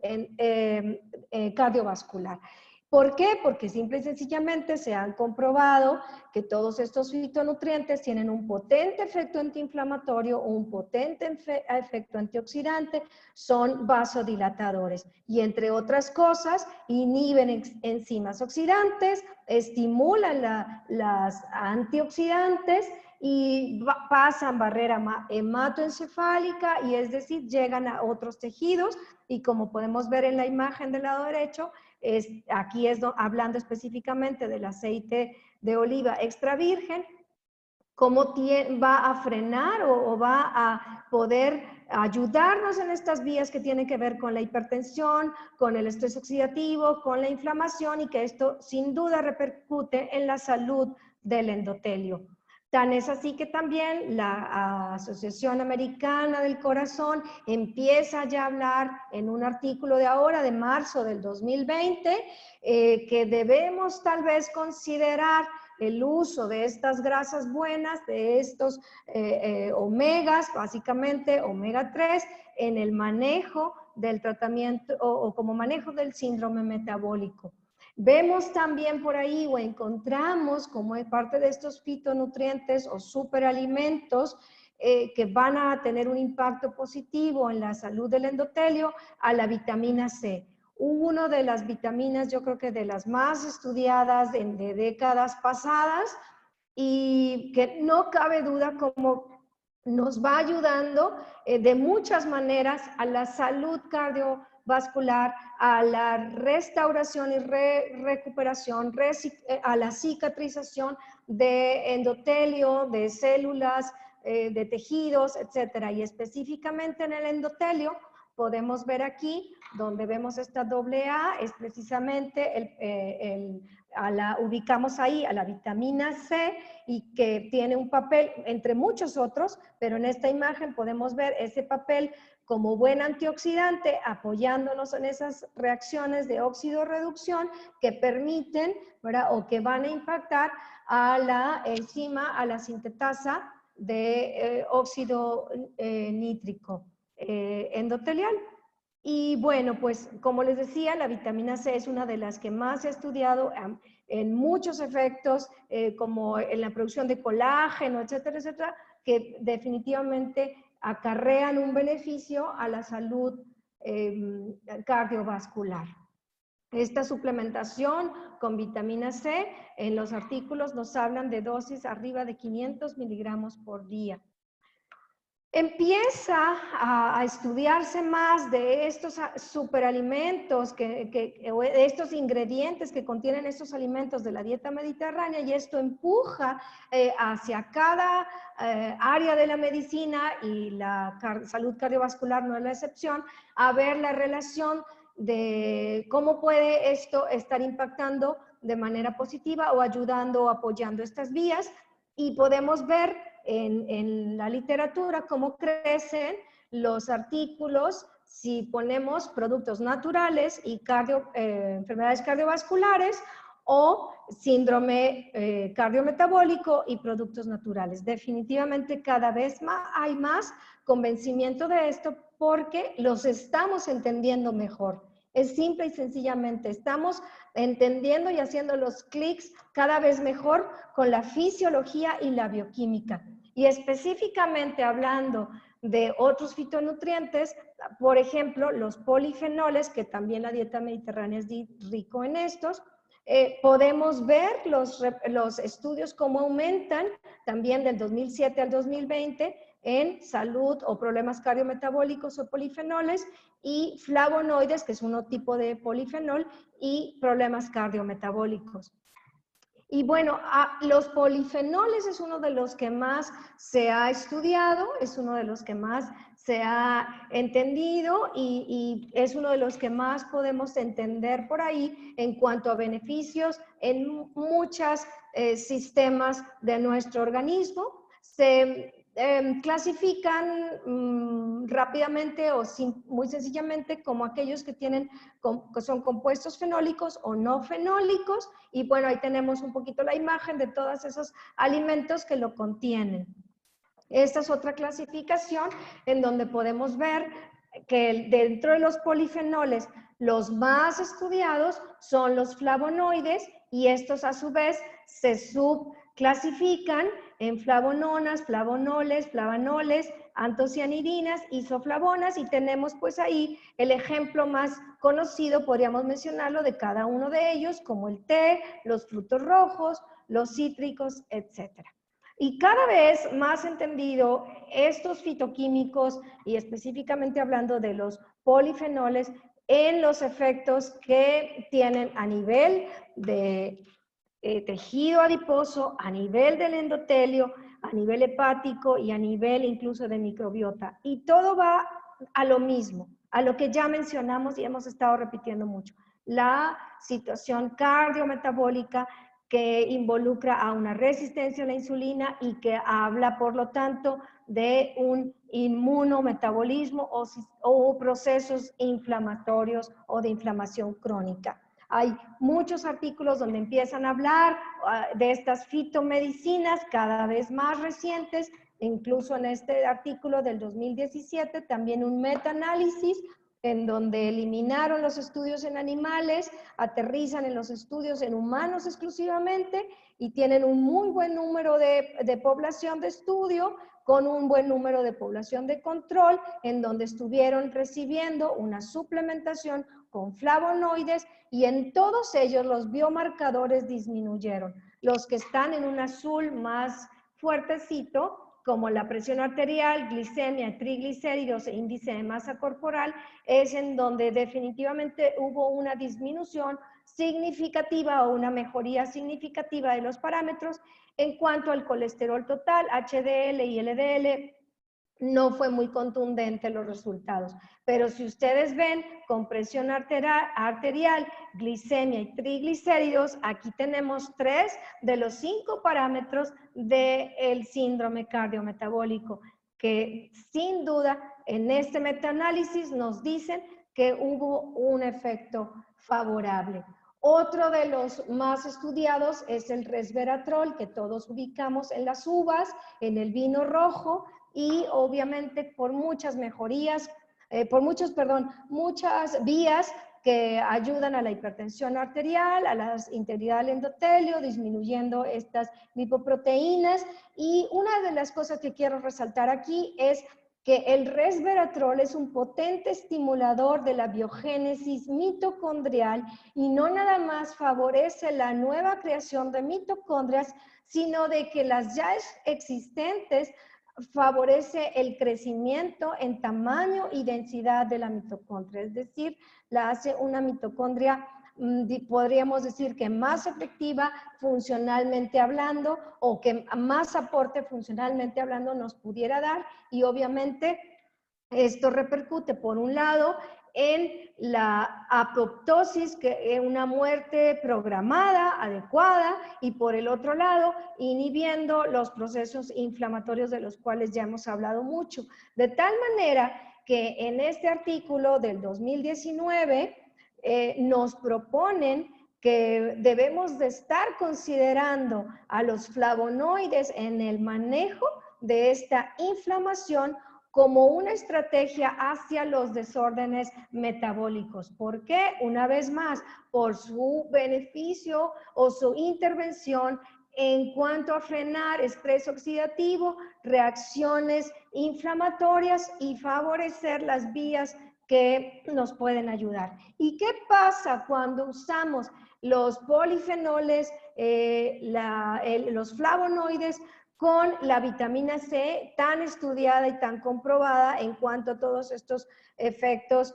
cardiovascular. ¿Por qué? Porque simple y sencillamente se han comprobado que todos estos fitonutrientes tienen un potente efecto antiinflamatorio o un potente efecto antioxidante, son vasodilatadores y entre otras cosas inhiben enzimas oxidantes, estimulan las antioxidantes y pasan barrera hematoencefálica y es decir, llegan a otros tejidos y como podemos ver en la imagen del lado derecho, aquí hablando específicamente del aceite de oliva extra virgen, cómo va a frenar o va a poder ayudarnos en estas vías que tienen que ver con la hipertensión, con el estrés oxidativo, con la inflamación y que esto sin duda repercute en la salud del endotelio. Tan es así que también la Asociación Americana del Corazón empieza ya a hablar en un artículo de ahora, de marzo del 2020, que debemos tal vez considerar el uso de estas grasas buenas, de estos omegas, básicamente omega 3, en el manejo del tratamiento o como manejo del síndrome metabólico. Vemos también por ahí o encontramos como parte de estos fitonutrientes o superalimentos que van a tener un impacto positivo en la salud del endotelio, a la vitamina C. Una de las vitaminas, yo creo que de las más estudiadas de décadas pasadas, y que no cabe duda como nos va ayudando de muchas maneras a la salud cardiovascular, a la restauración y recuperación, a la cicatrización de endotelio, de células, de tejidos, etcétera. Y específicamente en el endotelio, podemos ver aquí, donde vemos esta AA, es precisamente ubicamos ahí a la vitamina C, y que tiene un papel entre muchos otros, pero en esta imagen podemos ver ese papel como buen antioxidante, apoyándonos en esas reacciones de óxido-reducción que permiten, ¿verdad?, o que van a impactar a la enzima, a la sintetasa de óxido nítrico endotelial. Y bueno, pues como les decía, la vitamina C es una de las que más he estudiado en muchos efectos, como en la producción de colágeno, etcétera, etcétera, que definitivamente acarrean un beneficio a la salud cardiovascular. Esta suplementación con vitamina C, en los artículos nos hablan de dosis arriba de 500 miligramos por día. Empieza a estudiarse más de estos superalimentos, de estos ingredientes que contienen estos alimentos de la dieta mediterránea, y esto empuja hacia cada área de la medicina, y la salud cardiovascular no es la excepción, a ver la relación de cómo puede esto estar impactando de manera positiva o ayudando o apoyando estas vías. Y podemos ver en la literatura cómo crecen los artículos si ponemos productos naturales y enfermedades cardiovasculares, o síndrome cardiometabólico y productos naturales. Definitivamente cada vez más hay más convencimiento de esto, porque los estamos entendiendo mejor. Es simple y sencillamente, estamos entendiendo y haciendo los clics cada vez mejor con la fisiología y la bioquímica. Y específicamente hablando de otros fitonutrientes, por ejemplo, los polifenoles, que también la dieta mediterránea es rico en estos, podemos ver los estudios cómo aumentan también del 2007 al 2020 en salud o problemas cardiometabólicos o polifenoles, y flavonoides, que es un tipo de polifenol, y problemas cardiometabólicos. Y bueno, los polifenoles es uno de los que más se ha estudiado, es uno de los que más se ha entendido, y es uno de los que más podemos entender por ahí en cuanto a beneficios en muchos sistemas de nuestro organismo. Se clasifican rápidamente o muy sencillamente como aquellos que son compuestos fenólicos o no fenólicos, y bueno, ahí tenemos un poquito la imagen de todos esos alimentos que lo contienen. Esta es otra clasificación en donde podemos ver que dentro de los polifenoles los más estudiados son los flavonoides, y estos a su vez se subclasifican en flavononas, flavonoles, flavanoles, antocianidinas, isoflavonas, y tenemos pues ahí el ejemplo más conocido, podríamos mencionarlo, de cada uno de ellos, como el té, los frutos rojos, los cítricos, etcétera. Y cada vez más entendido estos fitoquímicos, y específicamente hablando de los polifenoles, en los efectos que tienen a nivel de tejido adiposo, a nivel del endotelio, a nivel hepático y a nivel incluso de microbiota. Y todo va a lo mismo, a lo que ya mencionamos y hemos estado repitiendo mucho: la situación cardiometabólica, que involucra a una resistencia a la insulina y que habla, por lo tanto, de un inmunometabolismo o procesos inflamatorios o de inflamación crónica. Hay muchos artículos donde empiezan a hablar de estas fitomedicinas cada vez más recientes, incluso en este artículo del 2017, también un metaanálisis en donde eliminaron los estudios en animales, aterrizan en los estudios en humanos exclusivamente y tienen un muy buen número de población de estudio con un buen número de población de control, en donde estuvieron recibiendo una suplementación con flavonoides y en todos ellos los biomarcadores disminuyeron. Los que están en un azul más fuertecito, como la presión arterial, glicemia, triglicéridos e índice de masa corporal, es en donde definitivamente hubo una disminución significativa o una mejoría significativa de los parámetros. En cuanto al colesterol total, HDL y LDL, no fue muy contundente los resultados. Pero si ustedes ven con presión arterial, glicemia y triglicéridos, aquí tenemos 3 de los 5 parámetros del síndrome cardiometabólico, que sin duda en este metaanálisis nos dicen que hubo un efecto favorable. Otro de los más estudiados es el resveratrol, que todos ubicamos en las uvas, en el vino rojo, y obviamente por muchas mejorías, muchas vías que ayudan a la hipertensión arterial, a la integridad del endotelio, disminuyendo estas lipoproteínas. Y una de las cosas que quiero resaltar aquí es que el resveratrol es un potente estimulador de la biogénesis mitocondrial y no nada más favorece la nueva creación de mitocondrias, sino de que las ya existentes favorece el crecimiento en tamaño y densidad de la mitocondria, es decir, la hace una mitocondria, podríamos decir que más efectiva funcionalmente hablando, o que más aporte funcionalmente hablando nos pudiera dar, y obviamente esto repercute por un lado en la apoptosis, que es una muerte programada, adecuada, y por el otro lado, inhibiendo los procesos inflamatorios de los cuales ya hemos hablado mucho. De tal manera que en este artículo del 2019 nos proponen que debemos de estar considerando a los flavonoides en el manejo de esta inflamación como una estrategia hacia los desórdenes metabólicos. ¿Por qué? Una vez más, por su beneficio o su intervención en cuanto a frenar estrés oxidativo, reacciones inflamatorias y favorecer las vías que nos pueden ayudar. ¿Y qué pasa cuando usamos los polifenoles, los flavonoides, con la vitamina C tan estudiada y tan comprobada en cuanto a todos estos efectos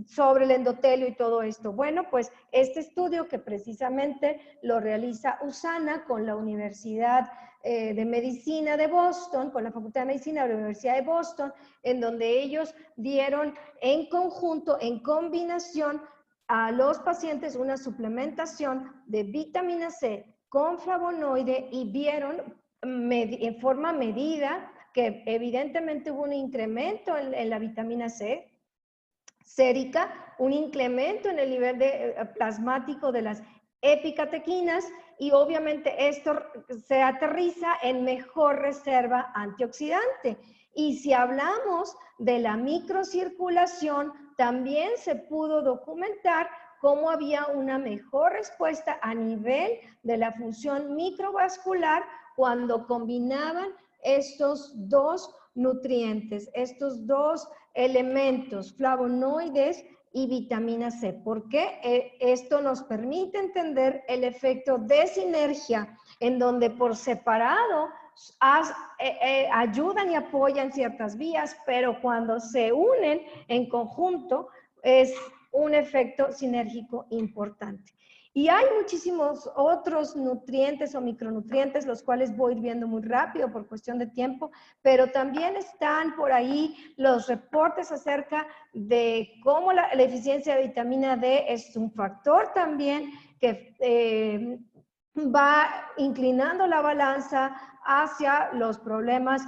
sobre el endotelio y todo esto? Bueno, pues este estudio, que precisamente lo realiza USANA con la Universidad de Medicina de Boston, con la Facultad de Medicina de la Universidad de Boston, en donde ellos dieron en conjunto, en combinación, a los pacientes una suplementación de vitamina C con flavonoide, y vieron en forma medida que evidentemente hubo un incremento en la vitamina C sérica, un incremento en el nivel plasmático de las epicatequinas, y obviamente esto se aterriza en mejor reserva antioxidante. Y si hablamos de la microcirculación, también se pudo documentar cómo había una mejor respuesta a nivel de la función microvascular cuando combinaban estos dos nutrientes, estos dos elementos, flavonoides y vitamina C. ¿Por qué? Esto nos permite entender el efecto de sinergia, en donde por separado ayudan y apoyan ciertas vías, pero cuando se unen en conjunto es un efecto sinérgico importante. Y hay muchísimos otros nutrientes o micronutrientes, los cuales voy viendo muy rápido por cuestión de tiempo, pero también están por ahí los reportes acerca de cómo la deficiencia de vitamina D es un factor también que va inclinando la balanza hacia los problemas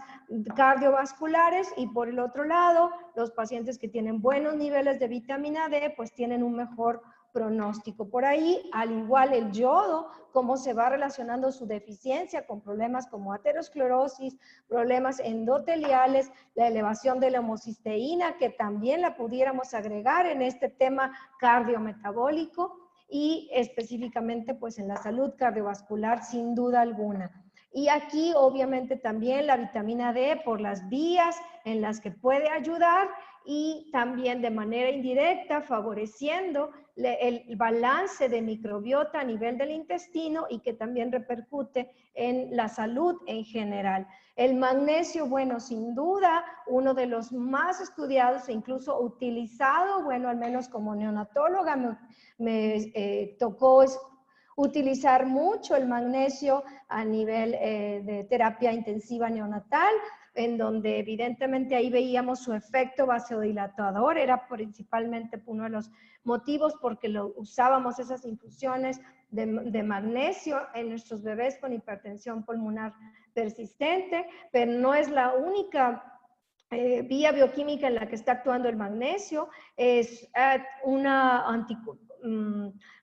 cardiovasculares, y por el otro lado, los pacientes que tienen buenos niveles de vitamina D, pues tienen un mejor pronóstico. Por ahí, al igual el yodo, cómo se va relacionando su deficiencia con problemas como aterosclerosis, problemas endoteliales, la elevación de la homocisteína, que también la pudiéramos agregar en este tema cardiometabólico, y específicamente pues en la salud cardiovascular sin duda alguna. Y aquí obviamente también la vitamina D por las vías en las que puede ayudar y también de manera indirecta favoreciendo el balance de microbiota a nivel del intestino y que también repercute en la salud en general. El magnesio, bueno, sin duda, uno de los más estudiados e incluso utilizado, bueno, al menos como neonatóloga me tocó utilizar mucho el magnesio a nivel de terapia intensiva neonatal, en donde evidentemente ahí veíamos su efecto vasodilatador, era principalmente uno de los motivos porque lo usábamos esas infusiones de magnesio en nuestros bebés con hipertensión pulmonar persistente, pero no es la única vía bioquímica en la que está actuando el magnesio, es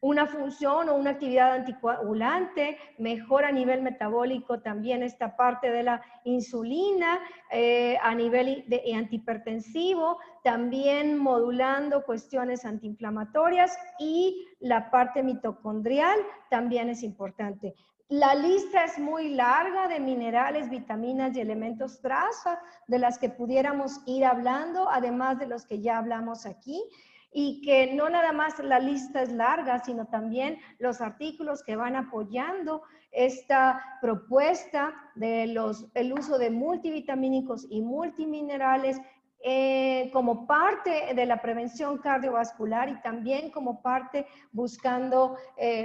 una función o una actividad anticoagulante, mejora a nivel metabólico también esta parte de la insulina, a nivel antihipertensivo, también modulando cuestiones antiinflamatorias y la parte mitocondrial también es importante. La lista es muy larga de minerales, vitaminas y elementos traza de las que pudiéramos ir hablando, además de los que ya hablamos aquí, y que no nada más la lista es larga, sino también los artículos que van apoyando esta propuesta de el uso de multivitamínicos y multiminerales como parte de la prevención cardiovascular y también como parte buscando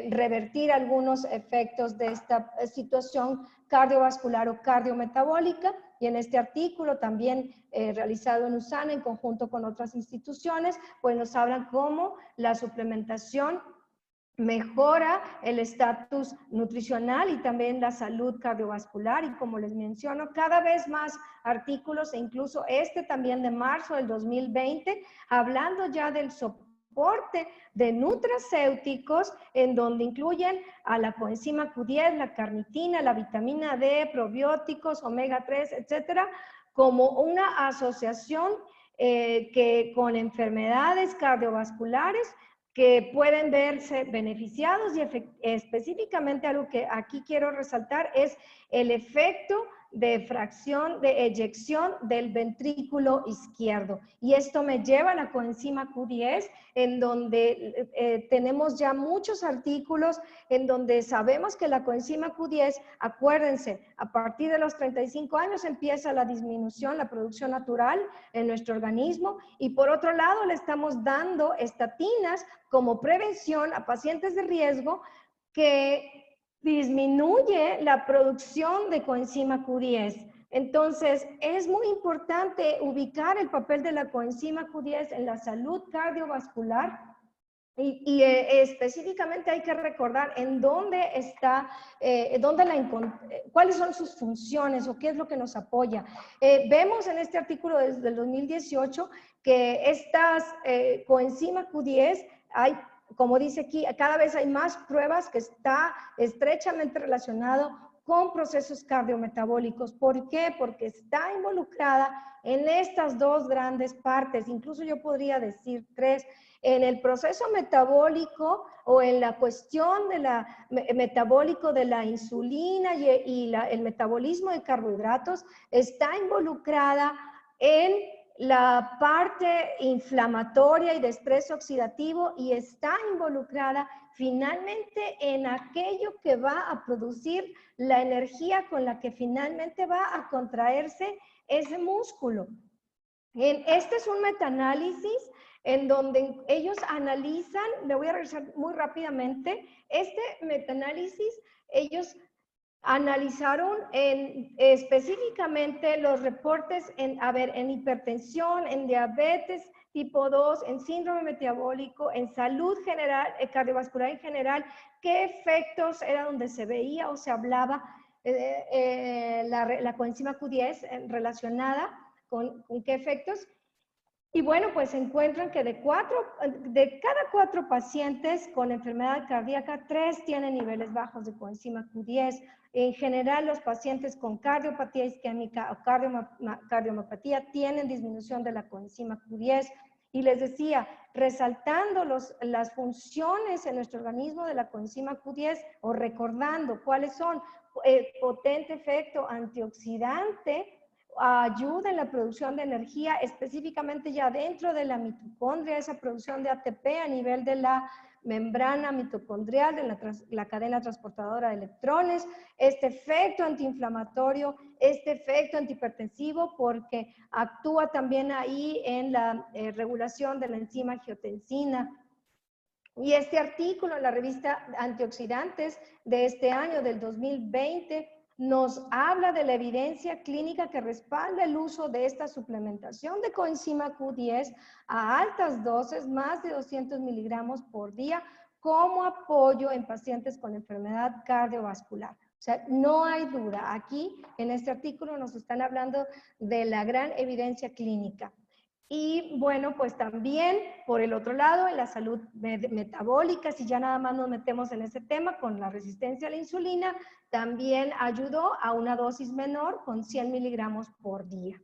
revertir algunos efectos de esta situación cardiovascular o cardiometabólica. Y en este artículo también realizado en USANA en conjunto con otras instituciones, pues nos hablan cómo la suplementación mejora el estatus nutricional y también la salud cardiovascular y como les menciono, cada vez más artículos e incluso este también de marzo del 2020, hablando ya del soporte de nutracéuticos en donde incluyen a la coenzima Q10, la carnitina, la vitamina D, probióticos, omega 3, etcétera, como una asociación que con enfermedades cardiovasculares que pueden verse beneficiados y específicamente algo que aquí quiero resaltar es el efecto de fracción de eyección del ventrículo izquierdo. Y esto me lleva a la coenzima Q10, en donde tenemos ya muchos artículos en donde sabemos que la coenzima Q10, acuérdense, a partir de los 35 años empieza la disminución, la producción natural en nuestro organismo y por otro lado le estamos dando estatinas como prevención a pacientes de riesgo que disminuye la producción de coenzima Q10. Entonces, es muy importante ubicar el papel de la coenzima Q10 en la salud cardiovascular y específicamente hay que recordar en dónde está, cuáles son sus funciones o qué es lo que nos apoya. Vemos en este artículo desde el 2018 que estas coenzima Q10 hay, como dice aquí, cada vez hay más pruebas que está estrechamente relacionado con procesos cardiometabólicos. ¿Por qué? Porque está involucrada en estas dos grandes partes, incluso yo podría decir tres, en el proceso metabólico o en la cuestión de metabólico de la insulina y el metabolismo de carbohidratos, está involucrada en la parte inflamatoria y de estrés oxidativo y está involucrada finalmente en aquello que va a producir la energía con la que finalmente va a contraerse ese músculo. Este es un metaanálisis en donde ellos analizan, le voy a regresar muy rápidamente, este metaanálisis, ellos analizaron específicamente los reportes en hipertensión, en diabetes tipo 2, en síndrome metabólico, en salud general, cardiovascular en general, qué efectos era donde se veía o se hablaba la coenzima Q10 relacionada con qué efectos. Y bueno, pues encuentran que de cada 4 pacientes con enfermedad cardíaca, 3 tienen niveles bajos de coenzima Q10. En general, los pacientes con cardiopatía isquémica o cardiomopatía tienen disminución de la coenzima Q10. Y les decía, resaltando las funciones en nuestro organismo de la coenzima Q10 o recordando cuáles son, potente efecto antioxidante, ayuda en la producción de energía, específicamente ya dentro de la mitocondria, esa producción de ATP a nivel de la membrana mitocondrial, de la cadena transportadora de electrones, este efecto antiinflamatorio, este efecto antihipertensivo, porque actúa también ahí en la regulación de la enzima angiotensina. Y este artículo en la revista Antioxidantes de este año, del 2020, nos habla de la evidencia clínica que respalda el uso de esta suplementación de coenzima Q10 a altas dosis, más de 200 miligramos por día, como apoyo en pacientes con enfermedad cardiovascular. O sea, no hay duda. Aquí, en este artículo, nos están hablando de la gran evidencia clínica. Y bueno, pues también por el otro lado, en la salud metabólica, si ya nada más nos metemos en ese tema con la resistencia a la insulina, también ayudó a una dosis menor con 100 miligramos por día.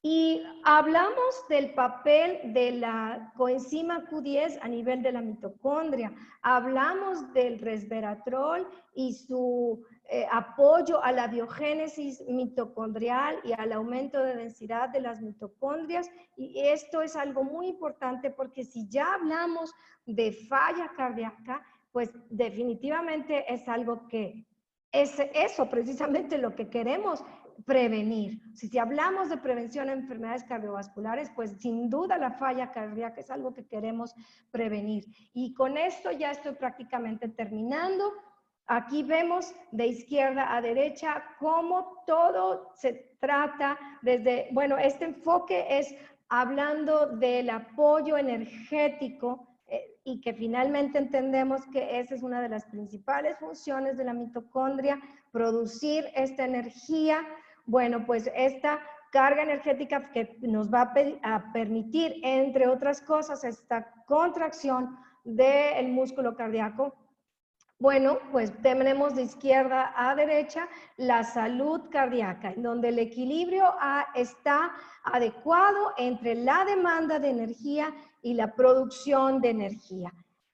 Y hablamos del papel de la coenzima Q10 a nivel de la mitocondria. Hablamos del resveratrol y su apoyo a la biogénesis mitocondrial y al aumento de densidad de las mitocondrias. Y esto es algo muy importante porque si ya hablamos de falla cardíaca, pues definitivamente es algo que es eso precisamente lo que queremos prevenir. Si hablamos de prevención de enfermedades cardiovasculares, pues sin duda la falla cardíaca es algo que queremos prevenir. Y con esto ya estoy prácticamente terminando. Aquí vemos de izquierda a derecha cómo todo se trata desde, bueno, este enfoque es hablando del apoyo energético y que finalmente entendemos que esa es una de las principales funciones de la mitocondria, producir esta energía. Bueno, pues esta carga energética que nos va a permitir, entre otras cosas, esta contracción del músculo cardíaco. Bueno, pues tenemos de izquierda a derecha la salud cardíaca, en donde el equilibrio está adecuado entre la demanda de energía y la producción de energía.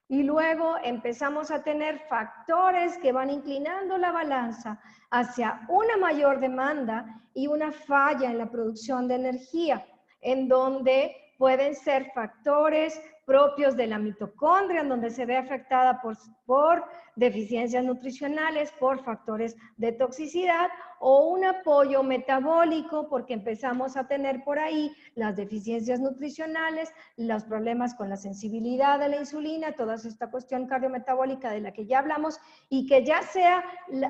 Y luego empezamos a tener factores que van inclinando la balanza hacia una mayor demanda y una falla en la producción de energía, en donde pueden ser factores propios de la mitocondria, en donde se ve afectada por deficiencias nutricionales, por factores de toxicidad, o un apoyo metabólico, porque empezamos a tener por ahí las deficiencias nutricionales, los problemas con la sensibilidad a la insulina, toda esta cuestión cardiometabólica de la que ya hablamos, y que ya sea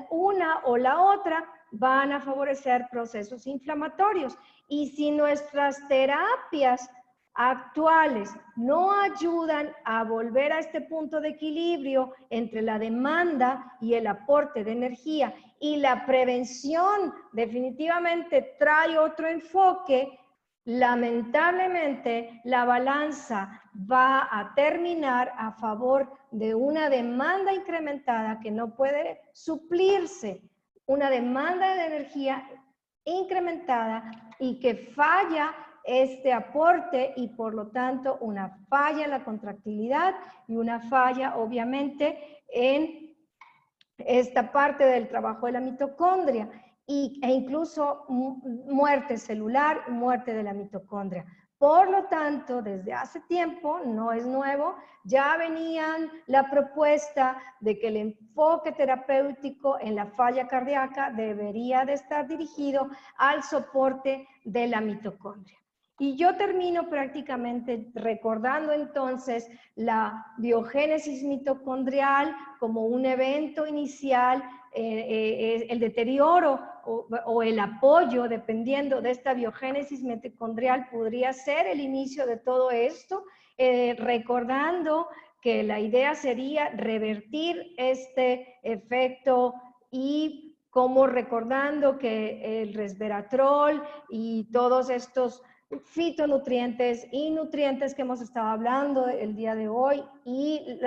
una o la otra, van a favorecer procesos inflamatorios. Y si nuestras terapias actuales no ayudan a volver a este punto de equilibrio entre la demanda y el aporte de energía, y la prevención definitivamente trae otro enfoque, lamentablemente la balanza va a terminar a favor de una demanda incrementada que no puede suplirse, una demanda de energía incrementada y que falla este aporte, y por lo tanto una falla en la contractilidad y una falla obviamente en esta parte del trabajo de la mitocondria e incluso muerte celular, muerte de la mitocondria. Por lo tanto, desde hace tiempo, no es nuevo, ya venían la propuesta de que el enfoque terapéutico en la falla cardíaca debería de estar dirigido al soporte de la mitocondria. Y yo termino prácticamente recordando entonces la biogénesis mitocondrial como un evento inicial, el deterioro o el apoyo, dependiendo de esta biogénesis mitocondrial, podría ser el inicio de todo esto, recordando que la idea sería revertir este efecto y como recordando que el resveratrol y todos estos fitonutrientes y nutrientes que hemos estado hablando el día de hoy y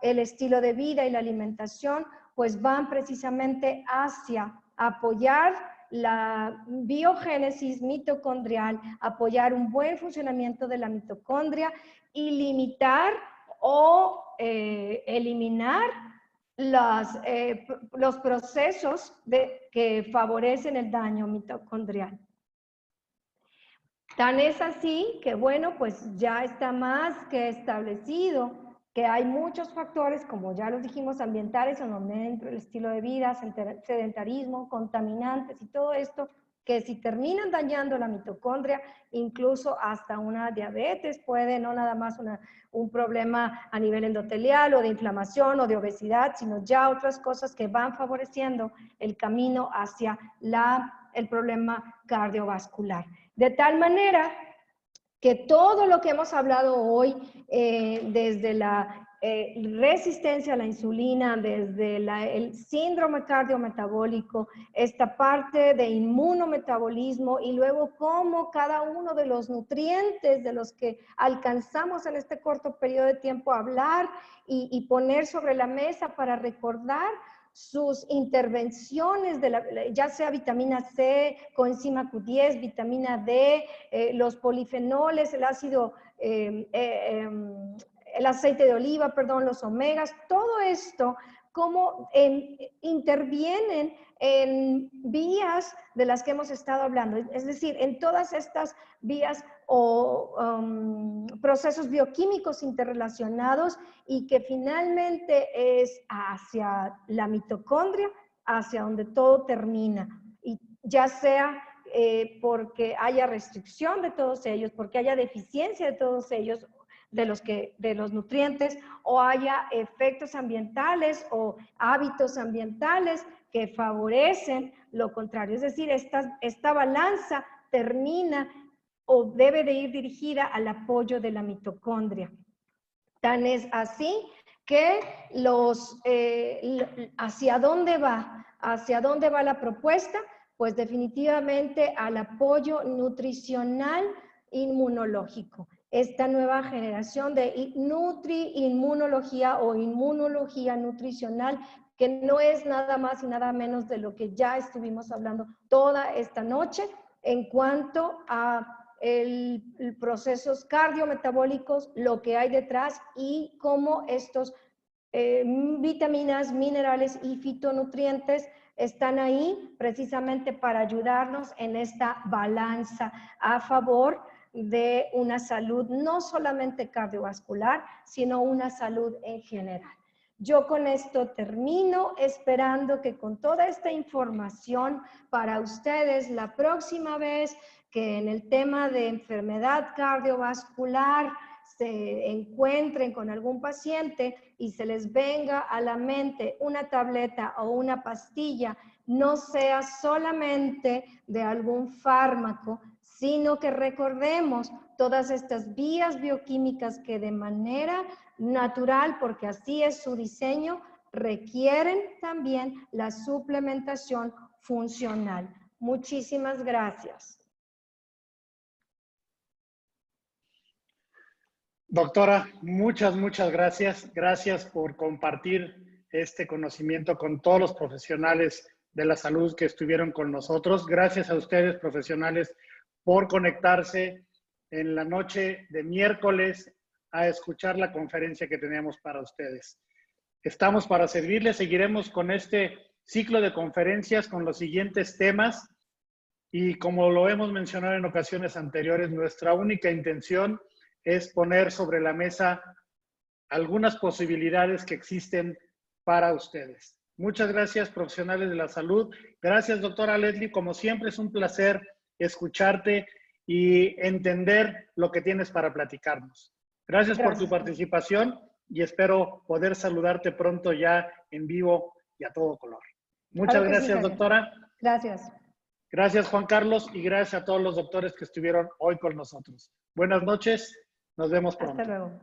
el estilo de vida y la alimentación, pues van precisamente hacia apoyar la biogénesis mitocondrial, apoyar un buen funcionamiento de la mitocondria y limitar o eliminar los procesos que favorecen el daño mitocondrial. Tan es así que, bueno, pues ya está más que establecido que hay muchos factores, como ya los dijimos, ambientales, dentro del estilo de vida, sedentarismo, contaminantes y todo esto, que si terminan dañando la mitocondria, incluso hasta una diabetes puede, no nada más un problema a nivel endotelial o de inflamación o de obesidad, sino ya otras cosas que van favoreciendo el camino hacia el problema cardiovascular. De tal manera que todo lo que hemos hablado hoy, desde la resistencia a la insulina, desde el síndrome cardiometabólico, esta parte de inmunometabolismo y luego cómo cada uno de los nutrientes de los que alcanzamos en este corto periodo de tiempo hablar y poner sobre la mesa para recordar sus intervenciones, ya sea vitamina C, coenzima Q10, vitamina D, los polifenoles, el aceite de oliva, perdón, los omegas, todo esto, cómo intervienen en vías de las que hemos estado hablando, es decir, en todas estas vías o procesos bioquímicos interrelacionados y que finalmente es hacia la mitocondria, hacia donde todo termina, y ya sea porque haya restricción de todos ellos, porque haya deficiencia de todos ellos, de los nutrientes, o haya efectos ambientales o hábitos ambientales que favorecen lo contrario. Es decir, esta balanza termina o debe de ir dirigida al apoyo de la mitocondria. Tan es así que ¿hacia dónde va? ¿Hacia dónde va la propuesta? Pues definitivamente al apoyo nutricional inmunológico. Esta nueva generación de nutri-inmunología o inmunología nutricional, que no es nada más y nada menos de lo que ya estuvimos hablando toda esta noche en cuanto a procesos cardiometabólicos, lo que hay detrás y cómo estos vitaminas, minerales y fitonutrientes están ahí precisamente para ayudarnos en esta balanza a favor de una salud no solamente cardiovascular, sino una salud en general. Yo con esto termino, esperando que con toda esta información para ustedes la próxima vez que en el tema de enfermedad cardiovascular se encuentren con algún paciente y se les venga a la mente una tableta o una pastilla, no sea solamente de algún fármaco, sino que recordemos todas estas vías bioquímicas que de manera natural, porque así es su diseño, requieren también la suplementación funcional. Muchísimas gracias. Doctora, muchas gracias. Gracias por compartir este conocimiento con todos los profesionales de la salud que estuvieron con nosotros. Gracias a ustedes, profesionales, por conectarse en la noche de miércoles a escuchar la conferencia que tenemos para ustedes. Estamos para servirles. Seguiremos con este ciclo de conferencias con los siguientes temas. Y como lo hemos mencionado en ocasiones anteriores, nuestra única intención es poner sobre la mesa algunas posibilidades que existen para ustedes. Muchas gracias, profesionales de la salud. Gracias, doctora Leslie. Como siempre, es un placer escucharte y entender lo que tienes para platicarnos. Gracias por tu participación y espero poder saludarte pronto ya en vivo y a todo color. Muchas gracias, doctora. Gracias. Gracias, Juan Carlos, y gracias a todos los doctores que estuvieron hoy con nosotros. Buenas noches. Nos vemos pronto. Hasta luego.